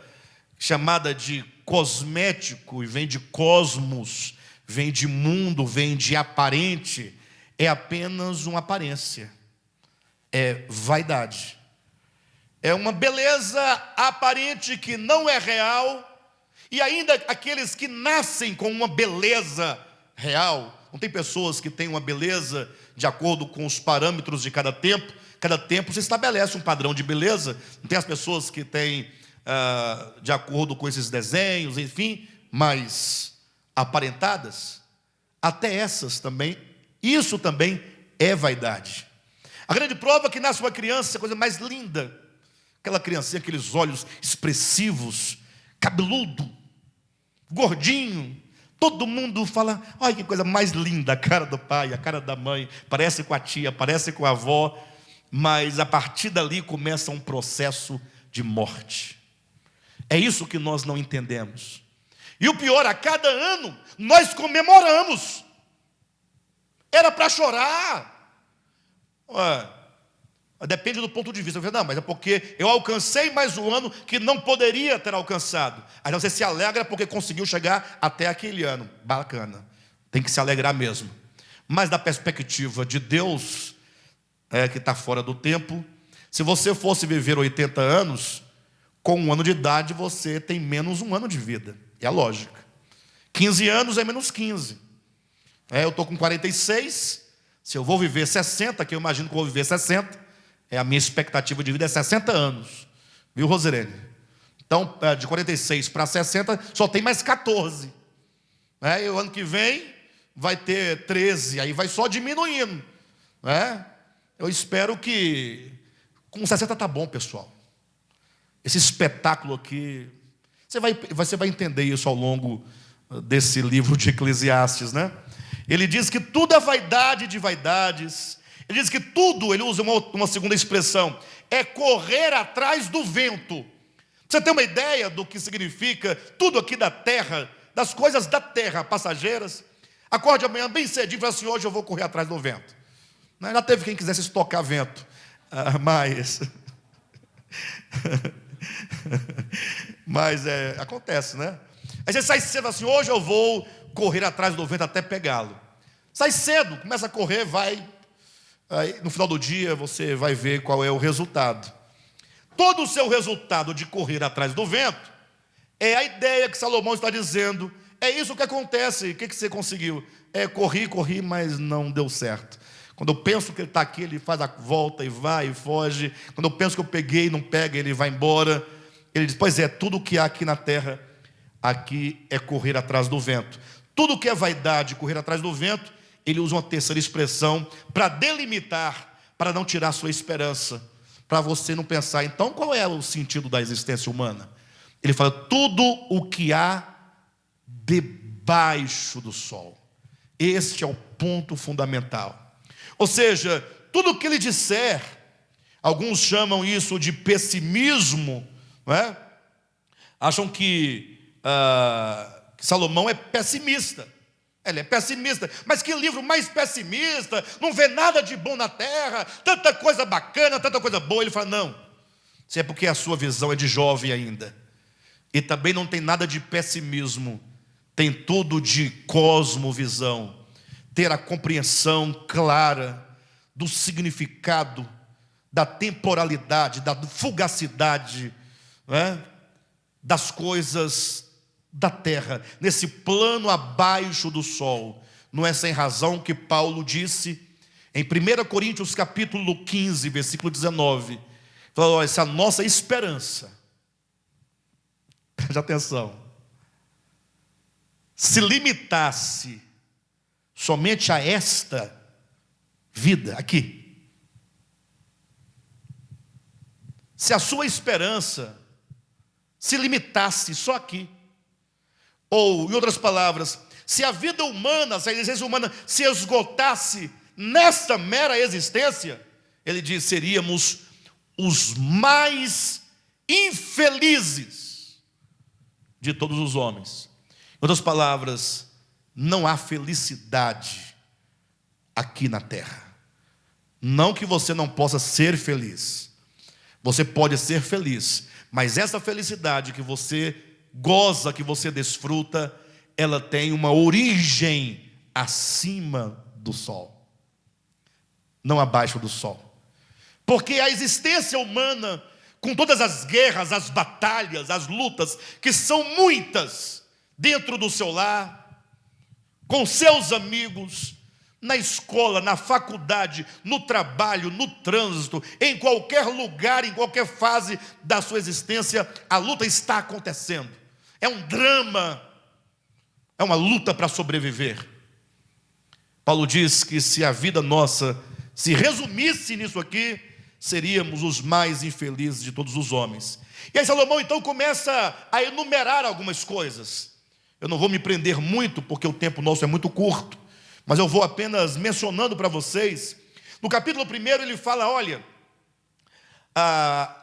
[SPEAKER 1] chamada de cosmético, e vem de cosmos, vem de mundo, vem de aparente, é apenas uma aparência, é vaidade. É uma beleza aparente que não é real, e ainda aqueles que nascem com uma beleza real. Não tem pessoas que têm uma beleza de acordo com os parâmetros de cada tempo se estabelece um padrão de beleza. Não tem as pessoas que têm de acordo com esses desenhos, enfim, mas aparentadas, até essas também, isso também é vaidade. A grande prova é que nasce uma criança, a coisa mais linda, aquela criancinha, aqueles olhos expressivos, cabeludo, gordinho, todo mundo fala, olha que coisa mais linda, a cara do pai, a cara da mãe, parece com a tia, parece com a avó, mas a partir dali começa um processo de morte. É isso que nós não entendemos. E o pior, a cada ano nós comemoramos. Era para chorar. Depende do ponto de vista. Eu falei, não, mas é porque eu alcancei mais um ano que não poderia ter alcançado. Aí você se alegra porque conseguiu chegar até aquele ano. Bacana. Tem que se alegrar mesmo. Mas da perspectiva de Deus, que está fora do tempo, se você fosse viver 80 anos, com 1 ano de idade você tem menos 1 ano de vida. É a lógica. 15 anos é menos 15. Eu estou com 46. Se eu vou viver 60, que eu imagino que eu vou viver 60, a minha expectativa de vida é 60 anos. Viu, Rosirene? Então, de 46 para 60, só tem mais 14. E o ano que vem vai ter 13, aí vai só diminuindo. Eu espero que com 60 está bom, pessoal. Esse espetáculo aqui, você vai entender isso ao longo desse livro de Eclesiastes, né? Ele diz que tudo é vaidade de vaidades. Ele diz que tudo, ele usa uma segunda expressão, é correr atrás do vento. Você tem uma ideia do que significa tudo aqui da terra, das coisas da terra, passageiras? Acorde amanhã bem cedinho e fala assim, hoje eu vou correr atrás do vento. Já teve quem quisesse estocar vento, mas... acontece, né? Aí você sai cedo assim, hoje eu vou correr atrás do vento até pegá-lo. Sai cedo, começa a correr, vai. Aí no final do dia você vai ver qual é o resultado. Todo o seu resultado de correr atrás do vento é a ideia que Salomão está dizendo. É isso que acontece. O que você conseguiu? Corri, mas não deu certo. Quando eu penso que ele está aqui, ele faz a volta e vai e foge. Quando eu penso que eu peguei e não pega, ele vai embora. Ele diz, pois é, tudo que há aqui na terra, aqui é correr atrás do vento. Tudo que é vaidade, correr atrás do vento, ele usa uma terceira expressão para delimitar, para não tirar a sua esperança, para você não pensar, então qual é o sentido da existência humana? Ele fala, tudo o que há debaixo do sol. Este é o ponto fundamental. Ou seja, tudo o que ele disser, alguns chamam isso de pessimismo, não é? Acham que Salomão é pessimista. Ele é pessimista, mas que livro mais pessimista, não vê nada de bom na terra, tanta coisa bacana, tanta coisa boa. Ele fala, não, isso é porque a sua visão é de jovem ainda. E também não tem nada de pessimismo, tem tudo de cosmovisão. Ter a compreensão clara do significado, da temporalidade, da fugacidade, das coisas da terra, nesse plano abaixo do sol. Não é sem razão que Paulo disse em 1 Coríntios capítulo 15, versículo 19, falou, essa nossa esperança, preste atenção, se limitasse somente a esta vida aqui, se a sua esperança se limitasse só aqui, ou, em outras palavras, se a vida humana, se a existência humana se esgotasse nesta mera existência, ele diz, seríamos os mais infelizes de todos os homens. Em outras palavras, não há felicidade aqui na terra. Não que você não possa ser feliz. Você pode ser feliz, mas essa felicidade que você goza, que você desfruta, ela tem uma origem acima do sol, não abaixo do sol. Porque a existência humana, com todas as guerras, as batalhas, as lutas, que são muitas, dentro do seu lar, com seus amigos, na escola, na faculdade, no trabalho, no trânsito, em qualquer lugar, em qualquer fase da sua existência, a luta está acontecendo. É um drama, é uma luta para sobreviver. Paulo diz que se a vida nossa se resumisse nisso aqui, seríamos os mais infelizes de todos os homens. E aí Salomão então começa a enumerar algumas coisas. Eu não vou me prender muito, porque o tempo nosso é muito curto, mas eu vou apenas mencionando para vocês. No capítulo 1 ele fala, olha,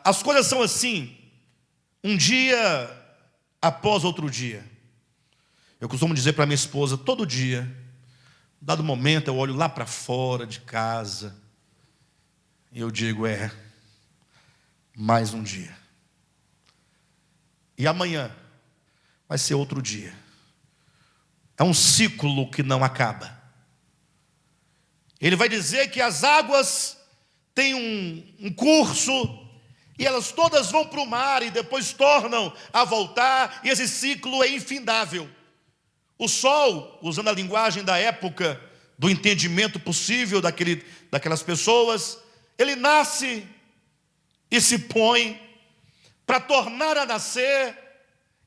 [SPEAKER 1] as coisas são assim, um dia após outro dia. Eu costumo dizer para minha esposa, todo dia, dado momento eu olho lá para fora de casa, e eu digo, mais um dia. E amanhã vai ser outro dia. É um ciclo que não acaba. Ele vai dizer que as águas têm um curso, e elas todas vão para o mar, e depois tornam a voltar, e esse ciclo é infindável. O sol, usando a linguagem da época, do entendimento possível daquelas pessoas, ele nasce e se põe para tornar a nascer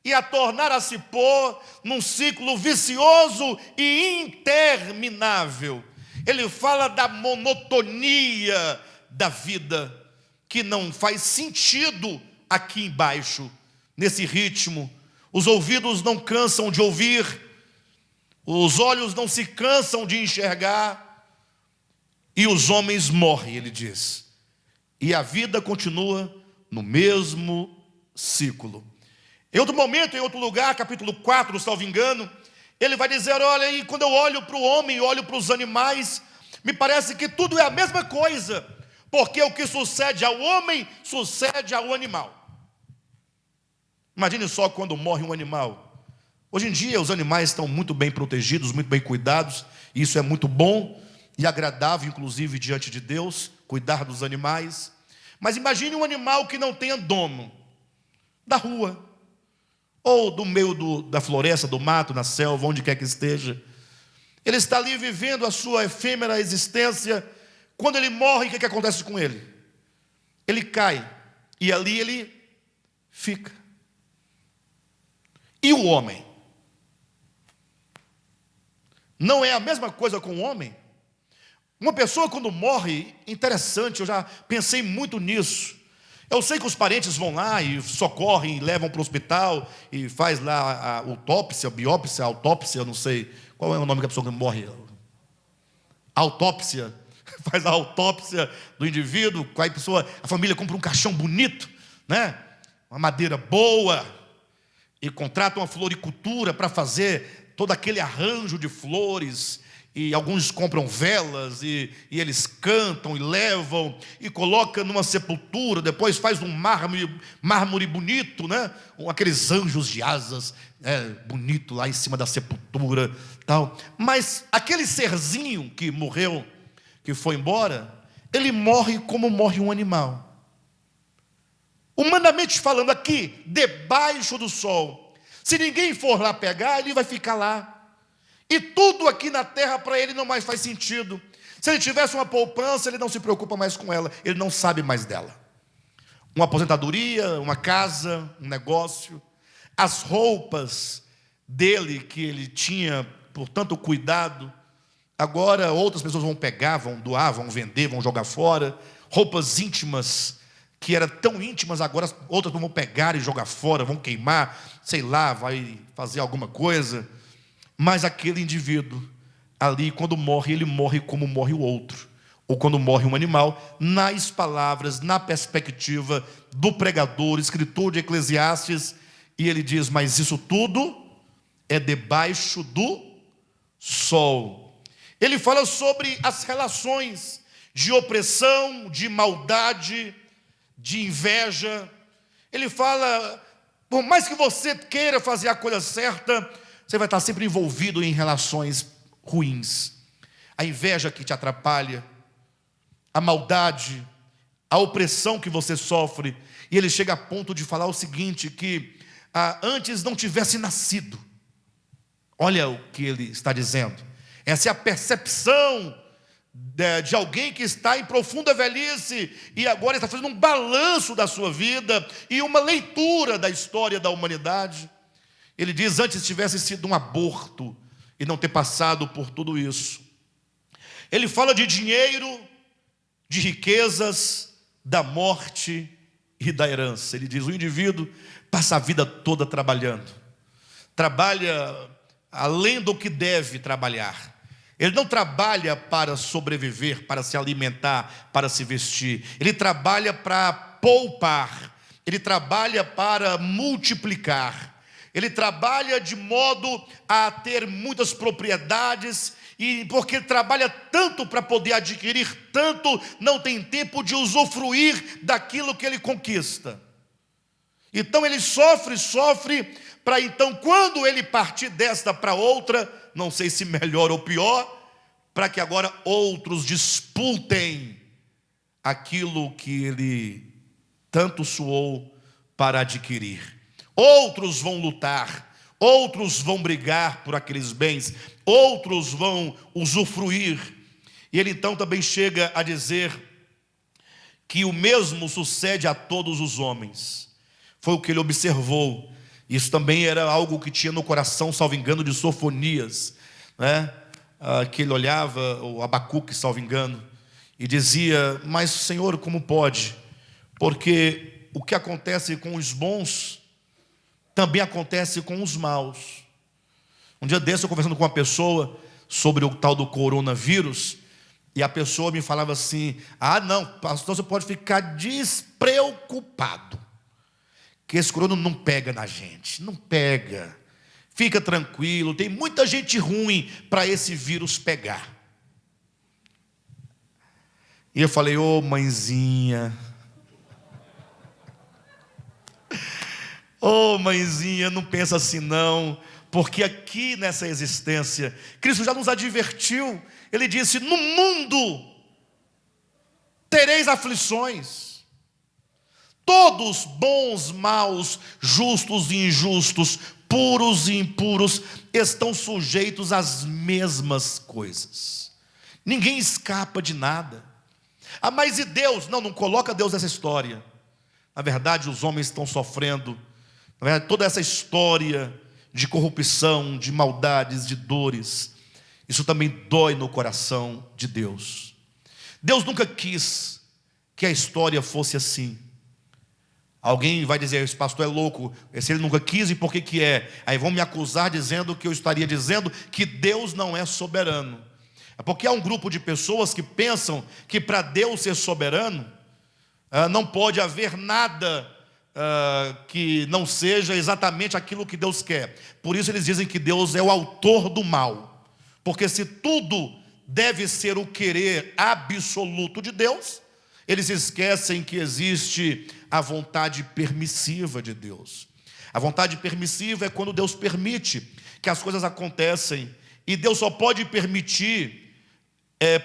[SPEAKER 1] e a tornar a se pôr num ciclo vicioso e interminável. Ele fala da monotonia da vida, que não faz sentido aqui embaixo, nesse ritmo. Os ouvidos não cansam de ouvir, os olhos não se cansam de enxergar, e os homens morrem, ele diz. E a vida continua no mesmo ciclo. Em outro momento, em outro lugar, capítulo 4, salvo engano, ele vai dizer, olha, e quando eu olho para o homem, olho para os animais, me parece que tudo é a mesma coisa, porque o que sucede ao homem, sucede ao animal. Imagine só quando morre um animal. Hoje em dia os animais estão muito bem protegidos, muito bem cuidados, e isso é muito bom e agradável, inclusive diante de Deus, cuidar dos animais. Mas imagine um animal que não tenha dono, da rua, ou do meio da floresta, do mato, na selva, onde quer que esteja. Ele está ali vivendo a sua efêmera existência. Quando ele morre, o que acontece com ele? Ele cai, e ali ele fica. E o homem? Não é a mesma coisa com o homem? Uma pessoa quando morre, interessante, eu já pensei muito nisso. Eu sei que os parentes vão lá e socorrem, e levam para o hospital, e faz lá a autópsia, biópsia, autópsia, eu não sei, qual é o nome da pessoa que morre? Autópsia, faz a autópsia do indivíduo, a família compra um caixão bonito, né? Uma madeira boa, e contrata uma floricultura para fazer todo aquele arranjo de flores, e alguns compram velas, e eles cantam e levam, e colocam numa sepultura, depois faz um mármore bonito, né? Aqueles anjos de asas, bonito lá em cima da sepultura, tal. Mas aquele serzinho que morreu, que foi embora, ele morre como morre um animal. Humanamente falando aqui, debaixo do sol, se ninguém for lá pegar, ele vai ficar lá. E tudo aqui na terra para ele não mais faz sentido. Se ele tivesse uma poupança, ele não se preocupa mais com ela, ele não sabe mais dela. Uma aposentadoria, uma casa, um negócio, as roupas dele que ele tinha por tanto cuidado, agora outras pessoas vão pegar, vão doar, vão vender, vão jogar fora. Roupas íntimas, que eram tão íntimas, agora outras vão pegar e jogar fora, vão queimar, sei lá, vai fazer alguma coisa. Mas aquele indivíduo ali, quando morre, ele morre como morre o outro, ou quando morre um animal, nas palavras, na perspectiva do pregador, escritor de Eclesiastes, e ele diz, mas isso tudo é debaixo do sol. Ele fala sobre as relações de opressão, de maldade, de inveja. Ele fala Por mais que você queira fazer a coisa certa, você vai estar sempre envolvido em relações ruins. A inveja que te atrapalha, a maldade, a opressão que você sofre. E ele chega a ponto de falar o seguinte, que antes não tivesse nascido. Olha o que ele está dizendo. Essa é a percepção de alguém que está em profunda velhice e agora está fazendo um balanço da sua vida e uma leitura da história da humanidade. Ele diz, antes tivesse sido um aborto e não ter passado por tudo isso. Ele fala de dinheiro, de riquezas, da morte e da herança. Ele diz, o indivíduo passa a vida toda trabalhando. Trabalha além do que deve trabalhar. Ele não trabalha para sobreviver, para se alimentar, para se vestir. Ele trabalha para poupar. Ele trabalha para multiplicar. Ele trabalha de modo a ter muitas propriedades, e porque ele trabalha tanto para poder adquirir tanto, não tem tempo de usufruir daquilo que ele conquista. Então ele sofre, para então, quando ele partir desta para outra, não sei se melhor ou pior, para que agora outros disputem aquilo que ele tanto suou para adquirir. Outros vão lutar, outros vão brigar por aqueles bens, outros vão usufruir. E ele então também chega a dizer que o mesmo sucede a todos os homens. Foi o que ele observou. Isso também era algo que tinha no coração, salvo engano, de Sofonias, né? Que ele olhava, o Abacuque, salvo engano, e dizia, mas Senhor, como pode? Porque o que acontece com os bons também acontece com os maus. Um dia desse eu conversando com uma pessoa sobre o tal do coronavírus, e a pessoa me falava assim, não, pastor, você pode ficar despreocupado, que esse corona não pega na gente, não pega, fica tranquilo, tem muita gente ruim para esse vírus pegar. E eu falei, ô mãezinha, mãezinha, não pensa assim não, porque aqui nessa existência, Cristo já nos advertiu, ele disse, no mundo tereis aflições, todos bons, maus, justos e injustos, puros e impuros, estão sujeitos às mesmas coisas, ninguém escapa de nada. Mas e Deus? Não coloca Deus nessa história. Na verdade os homens estão sofrendo, na verdade, toda essa história de corrupção, de maldades, de dores, isso também dói no coração de Deus. Deus nunca quis que a história fosse assim. Alguém vai dizer, esse pastor é louco, se ele nunca quis, e por que que é? Aí vão me acusar dizendo que eu estaria dizendo que Deus não é soberano. É porque há um grupo de pessoas que pensam que para Deus ser soberano, não pode haver nada que não seja exatamente aquilo que Deus quer. Por isso eles dizem que Deus é o autor do mal. Porque se tudo deve ser o querer absoluto de Deus, eles esquecem que existe a vontade permissiva de Deus. A vontade permissiva é quando Deus permite que as coisas acontecem. E Deus só pode permitir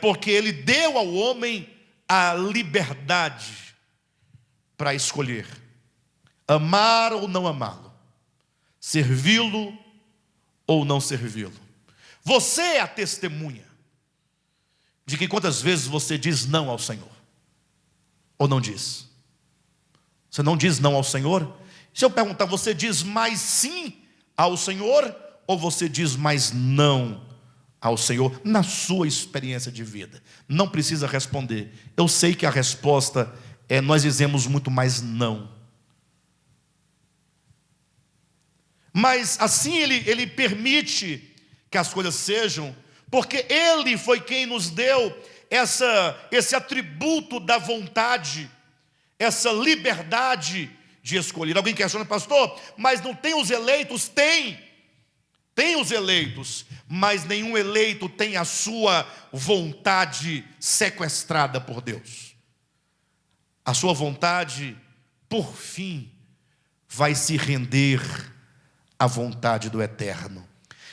[SPEAKER 1] porque Ele deu ao homem a liberdade para escolher. Amar ou não amá-lo. Servi-lo ou não servi-lo. Você é a testemunha de que quantas vezes você diz não ao Senhor. Ou não diz? Você não diz não ao Senhor? Se eu perguntar, você diz mais sim ao Senhor? Ou você diz mais não ao Senhor? Na sua experiência de vida. Não precisa responder. Eu sei que a resposta é, nós dizemos muito mais não. Mas assim ele permite que as coisas sejam, porque Ele foi quem nos deu esse atributo da vontade, essa liberdade de escolher. Alguém questiona, pastor, mas não tem os eleitos? Tem os eleitos, mas nenhum eleito tem a sua vontade sequestrada por Deus. A sua vontade, por fim, vai se render à vontade do Eterno.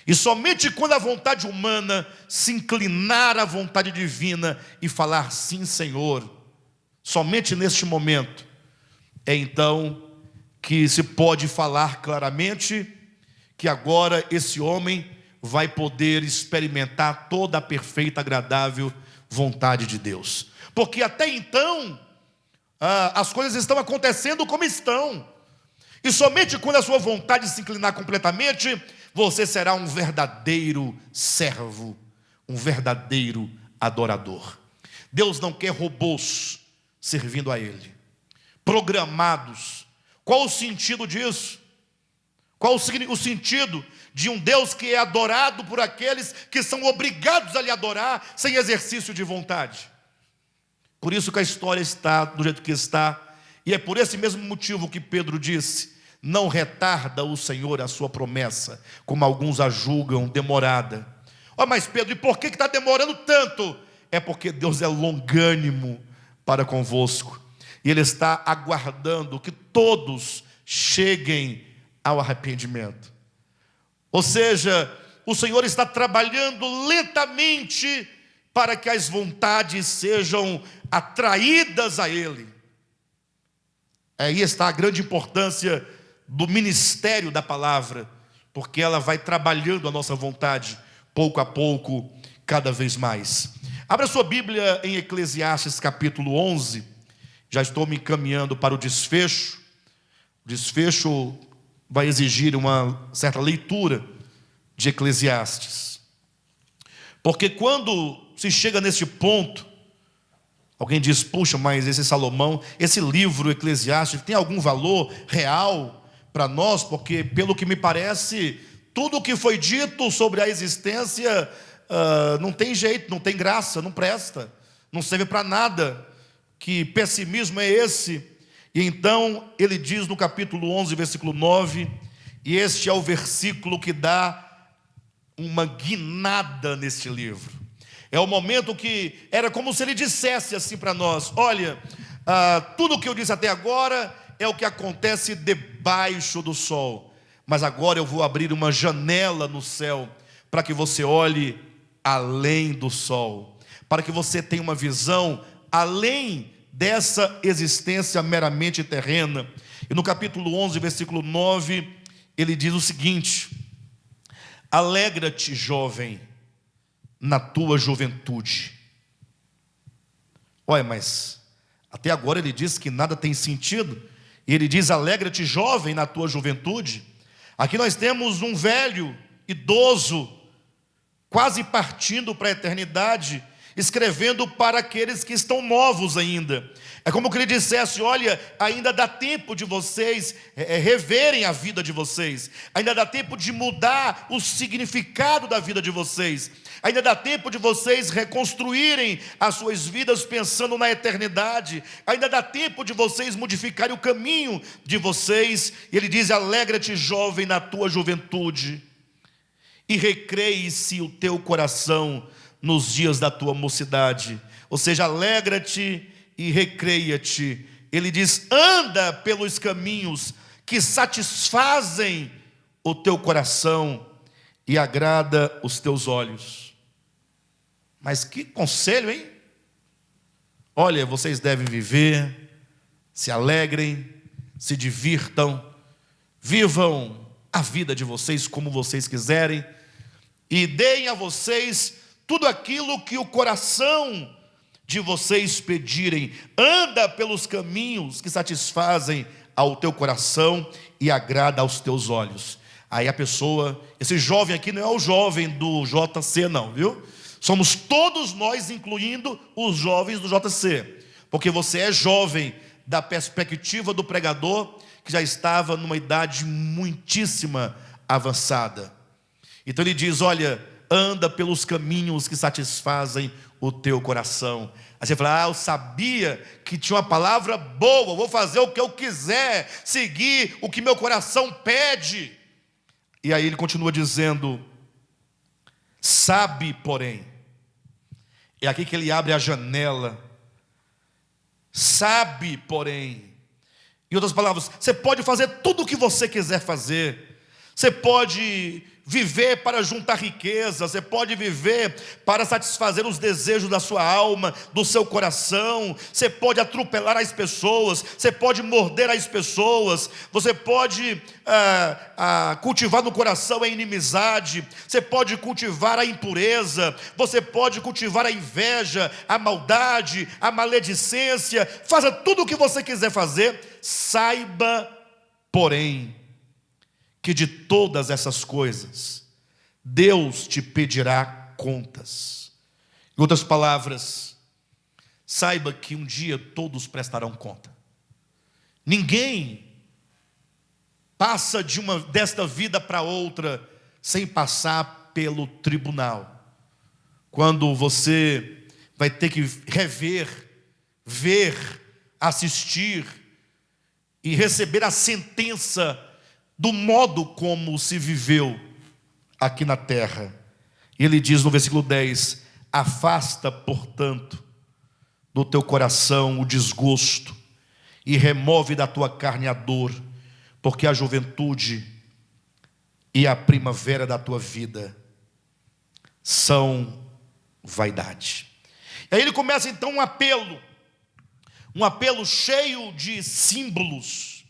[SPEAKER 1] E somente quando a vontade humana se inclinar à vontade divina e falar sim, Senhor, somente neste momento, é então que se pode falar claramente que agora esse homem vai poder experimentar toda a perfeita, agradável vontade de Deus. Porque até então, as coisas estão acontecendo como estão. E somente quando a sua vontade se inclinar completamente, você será um verdadeiro servo, um verdadeiro adorador. Deus não quer robôs servindo a Ele, programados. Qual o sentido disso? Qual o sentido de um Deus que é adorado por aqueles que são obrigados a lhe adorar sem exercício de vontade? Por isso que a história está do jeito que está, e é por esse mesmo motivo que Pedro disse: não retarda o Senhor a sua promessa, como alguns a julgam demorada. Mas Pedro, e por que está demorando tanto? É porque Deus é longânimo para convosco, e Ele está aguardando que todos cheguem ao arrependimento. Ou seja, o Senhor está trabalhando lentamente para que as vontades sejam atraídas a Ele. Aí está a grande importância do ministério da palavra, porque ela vai trabalhando a nossa vontade, pouco a pouco, cada vez mais. Abra sua Bíblia em Eclesiastes capítulo 11, já estou me encaminhando para o desfecho. O desfecho vai exigir uma certa leitura de Eclesiastes, porque quando se chega nesse ponto, alguém diz: puxa, mas esse Salomão, esse livro Eclesiastes tem algum valor real para nós? Porque pelo que me parece, tudo o que foi dito sobre a existência não tem jeito, não tem graça, não presta, não serve para nada. Que pessimismo é esse? E então ele diz no capítulo 11, versículo 9, e este é o versículo que dá uma guinada neste livro. É o momento que era como se ele dissesse assim para nós: olha, tudo o que eu disse até agora é o que acontece debaixo do sol, mas agora eu vou abrir uma janela no céu, para que você olhe além do sol, para que você tenha uma visão além dessa existência meramente terrena. E no capítulo 11, versículo 9, ele diz o seguinte: alegra-te, jovem, na tua juventude. Olha, mas até agora ele diz que nada tem sentido, e ele diz: alegra-te, jovem, na tua juventude. Aqui nós temos um velho, idoso, quase partindo para a eternidade, escrevendo para aqueles que estão novos ainda. É como que ele dissesse: olha, ainda dá tempo de vocês reverem a vida de vocês, ainda dá tempo de mudar o significado da vida de vocês, ainda dá tempo de vocês reconstruírem as suas vidas pensando na eternidade, ainda dá tempo de vocês modificarem o caminho de vocês. E ele diz: alegra-te, jovem, na tua juventude, e recreie-se o teu coração nos dias da tua mocidade. Ou seja, alegra-te e recreia-te. Ele diz: anda pelos caminhos que satisfazem o teu coração e agrada os teus olhos. Mas que conselho, hein? Olha, vocês devem viver, se alegrem, se divirtam, vivam a vida de vocês como vocês quiserem, e deem a vocês tudo aquilo que o coração de vocês pedirem. Anda pelos caminhos que satisfazem ao teu coração e agrada aos teus olhos. Aí a pessoa, esse jovem aqui não é o jovem do JC não, viu? Somos todos nós, incluindo os jovens do JC, porque você é jovem da perspectiva do pregador, que já estava numa idade muitíssima avançada. Então ele diz: olha, anda pelos caminhos que satisfazem o teu coração. Aí você fala: eu sabia que tinha uma palavra boa, vou fazer o que eu quiser, seguir o que meu coração pede. E aí ele continua dizendo: sabe, porém, é aqui que ele abre a janela. Sabe, porém, Em outras palavras, você pode fazer tudo o que você quiser fazer. Você pode viver para juntar riqueza, você pode viver para satisfazer os desejos da sua alma, do seu coração, você pode atropelar as pessoas, você pode morder as pessoas, você pode cultivar no coração a inimizade, você pode cultivar a impureza, você pode cultivar a inveja, a maldade, a maledicência. Faça tudo o que você quiser fazer. Saiba, porém, que de todas essas coisas Deus te pedirá contas. Em outras palavras, saiba que um dia todos prestarão conta. Ninguém passa desta vida para outra sem passar pelo tribunal. Quando você vai ter que rever, ver, assistir e receber a sentença do modo como se viveu aqui na terra. Ele diz no versículo 10: afasta, portanto, do teu coração o desgosto, e remove da tua carne a dor, porque a juventude e a primavera da tua vida são vaidade. E aí ele começa então um apelo cheio de símbolos.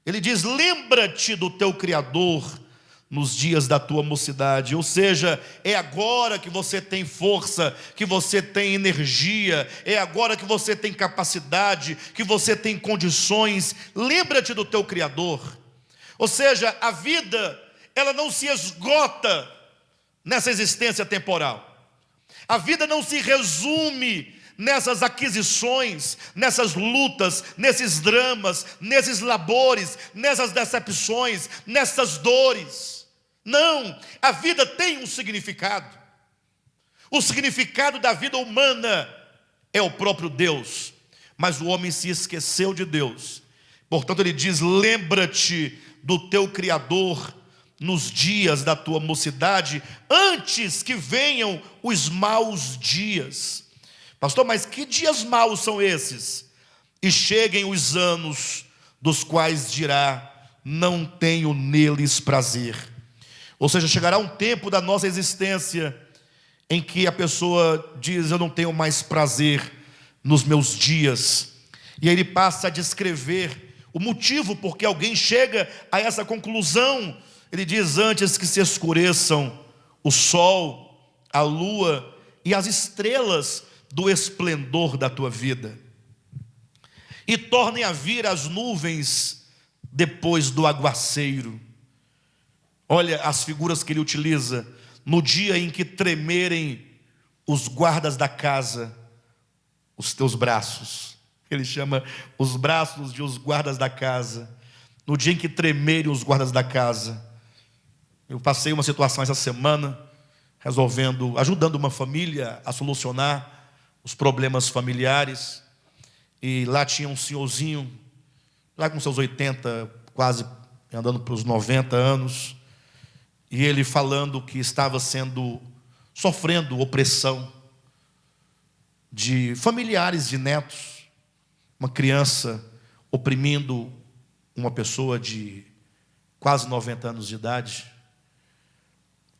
[SPEAKER 1] Ele diz: lembra-te do teu Criador nos dias da tua mocidade. Ou seja, é agora que você tem força, que você tem energia, é agora que você tem capacidade, que você tem condições. Lembra-te do teu Criador. Ou seja, a vida, ela não se esgota nessa existência temporal. A vida não se resume nessas aquisições, nessas lutas, nesses dramas, nesses labores, nessas decepções, nessas dores. Não, a vida tem um significado. O significado da vida humana é o próprio Deus, mas o homem se esqueceu de Deus. Portanto ele diz: lembra-te do teu Criador nos dias da tua mocidade, antes que venham os maus dias. Pastor, mas que dias maus são esses? E cheguem os anos dos quais dirá: não tenho neles prazer. Ou seja, chegará um tempo da nossa existência em que a pessoa diz: eu não tenho mais prazer nos meus dias. E aí ele passa a descrever o motivo por que alguém chega a essa conclusão. Ele diz: antes que se escureçam o sol, a lua e as estrelas do esplendor da tua vida, e tornem a vir as nuvens depois do aguaceiro. Olha as figuras que ele utiliza: no dia em que tremerem os guardas da casa, os teus braços. Ele chama os braços de os guardas da casa. No dia em que tremerem os guardas da casa. Eu passei uma situação essa semana, ajudando uma família a solucionar os problemas familiares. E lá tinha um senhorzinho, lá com seus 80, quase andando para os 90 anos. E ele falando que estava sofrendo opressão de familiares, de netos. Uma criança oprimindo uma pessoa de quase 90 anos de idade.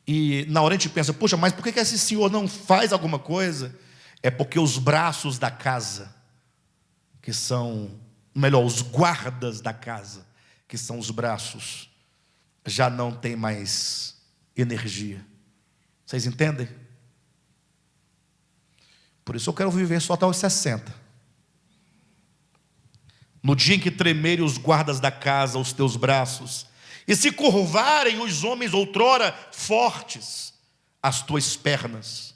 [SPEAKER 1] E na hora a gente pensa: poxa, mas por que esse senhor não faz alguma coisa? É porque os braços da casa, que são, melhor, os guardas da casa, que são os braços, já não tem mais energia. Vocês entendem? Por isso eu quero viver só até os 60. No dia em que tremerem os guardas da casa, os teus braços, e se curvarem os homens outrora fortes, as tuas pernas,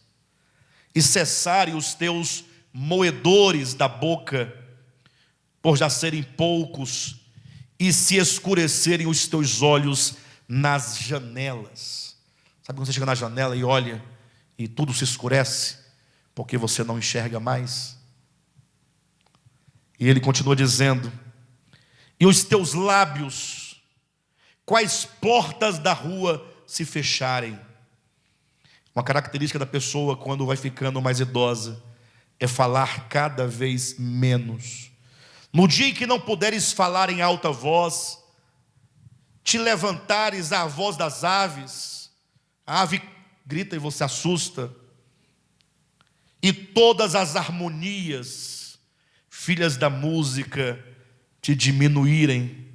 [SPEAKER 1] e cessarem os teus moedores da boca, por já serem poucos, e se escurecerem os teus olhos nas janelas. Sabe quando você chega na janela e olha, e tudo se escurece, porque você não enxerga mais? E ele continua dizendo: e os teus lábios, quais portas da rua se fecharem. Uma característica da pessoa quando vai ficando mais idosa é falar cada vez menos. No dia em que não puderes falar em alta voz, te levantares à voz das aves, a ave grita e você assusta, e todas as harmonias, filhas da música, te diminuírem.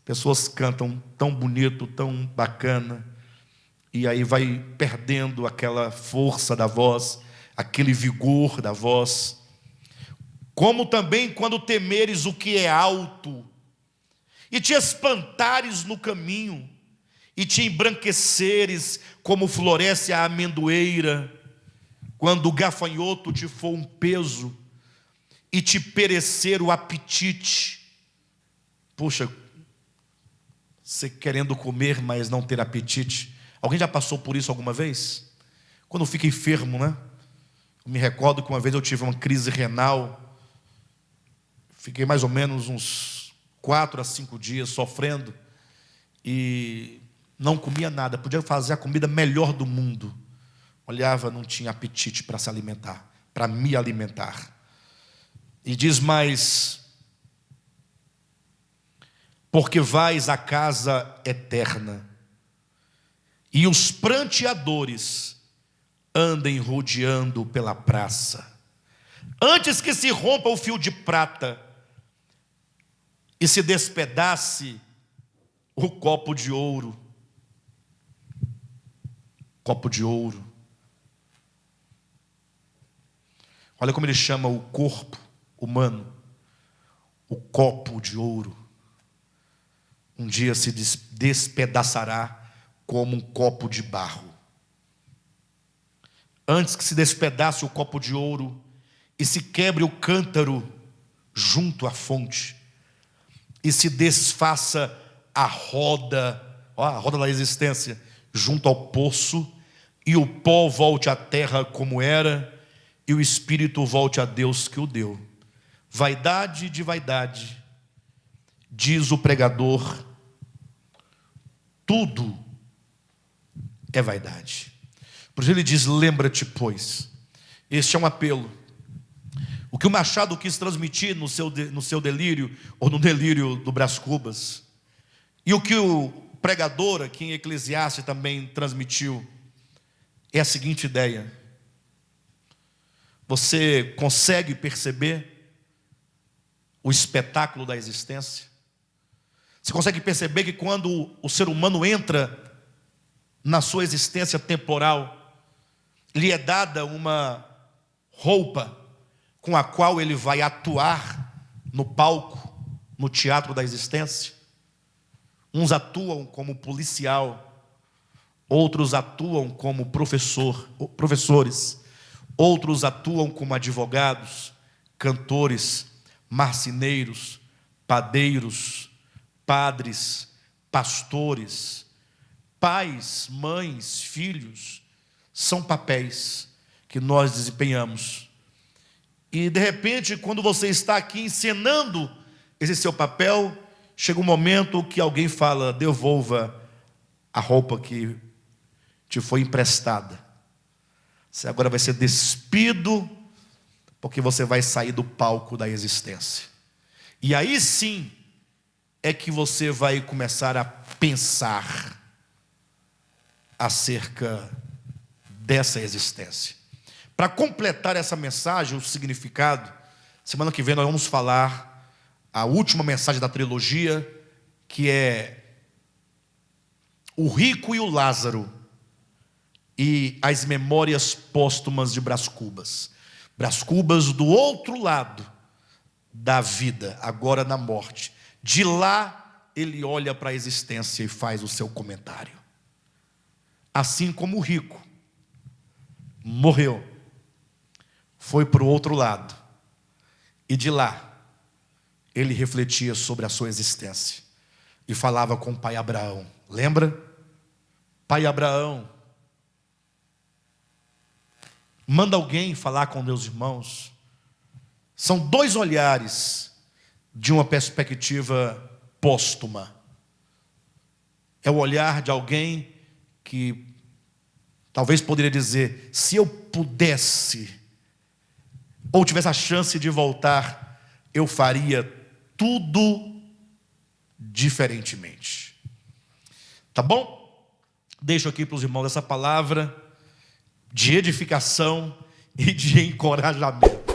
[SPEAKER 1] Pessoas cantam tão bonito, tão bacana, e aí vai perdendo aquela força da voz, aquele vigor da voz. Como também quando temeres o que é alto, e te espantares no caminho, e te embranqueceres como floresce a amendoeira, quando o gafanhoto te for um peso, e te perecer o apetite. Puxa, você querendo comer, mas não ter apetite. Alguém já passou por isso alguma vez? Quando fica enfermo, né? Eu me recordo que uma vez eu tive uma crise renal. Fiquei mais ou menos uns 4 a 5 dias sofrendo. E não comia nada. Podia fazer a comida melhor do mundo. Olhava, não tinha apetite para se alimentar, para me alimentar. E diz mais: porque vais à casa eterna, e os pranteadores andem rodeando pela praça, antes que se rompa o fio de prata, e se despedace o copo de ouro. Copo de ouro. Olha como ele chama o corpo humano, o copo de ouro. Um dia se despedaçará como um copo de barro. Antes que se despedace o copo de ouro e se quebre o cântaro junto à fonte, e se desfaça a roda, a roda da existência, junto ao poço, e o pó volte à terra como era, e o espírito volte a Deus que o deu. Vaidade de vaidade, diz o pregador, tudo é vaidade. Por isso ele diz: lembra-te, pois. Este é um apelo. O que o Machado quis transmitir no seu delírio, ou no delírio do Brás Cubas, e o que o pregador aqui em Eclesiastes também transmitiu, é a seguinte ideia: você consegue perceber o espetáculo da existência? Você consegue perceber que quando o ser humano entra na sua existência temporal, lhe é dada uma roupa com a qual ele vai atuar no palco, no teatro da existência? Uns atuam como policial, outros atuam como professores, outros atuam como advogados, cantores, marceneiros, padeiros, padres, pastores, pais, mães, filhos. São papéis que nós desempenhamos. E de repente, quando você está aqui encenando esse seu papel, chega um momento que alguém fala: devolva a roupa que te foi emprestada. Você agora vai ser despido, porque você vai sair do palco da existência. E aí sim é que você vai começar a pensar acerca dessa existência. Para completar essa mensagem, o significado, semana que vem nós vamos falar a última mensagem da trilogia, que é o rico e o Lázaro e as memórias póstumas de Brás Cubas. Brás Cubas do outro lado da vida, agora na morte. De lá ele olha para a existência e faz o seu comentário. Assim como o rico morreu, foi para o outro lado, e de lá ele refletia sobre a sua existência e falava com o pai Abraão. Lembra? Pai Abraão, manda alguém falar com meus irmãos. São 2 olhares de uma perspectiva póstuma. É o olhar de alguém que talvez poderia dizer: se eu pudesse, ou tivesse a chance de voltar, eu faria tudo diferentemente. Tá bom? Deixo aqui para os irmãos essa palavra de edificação e de encorajamento.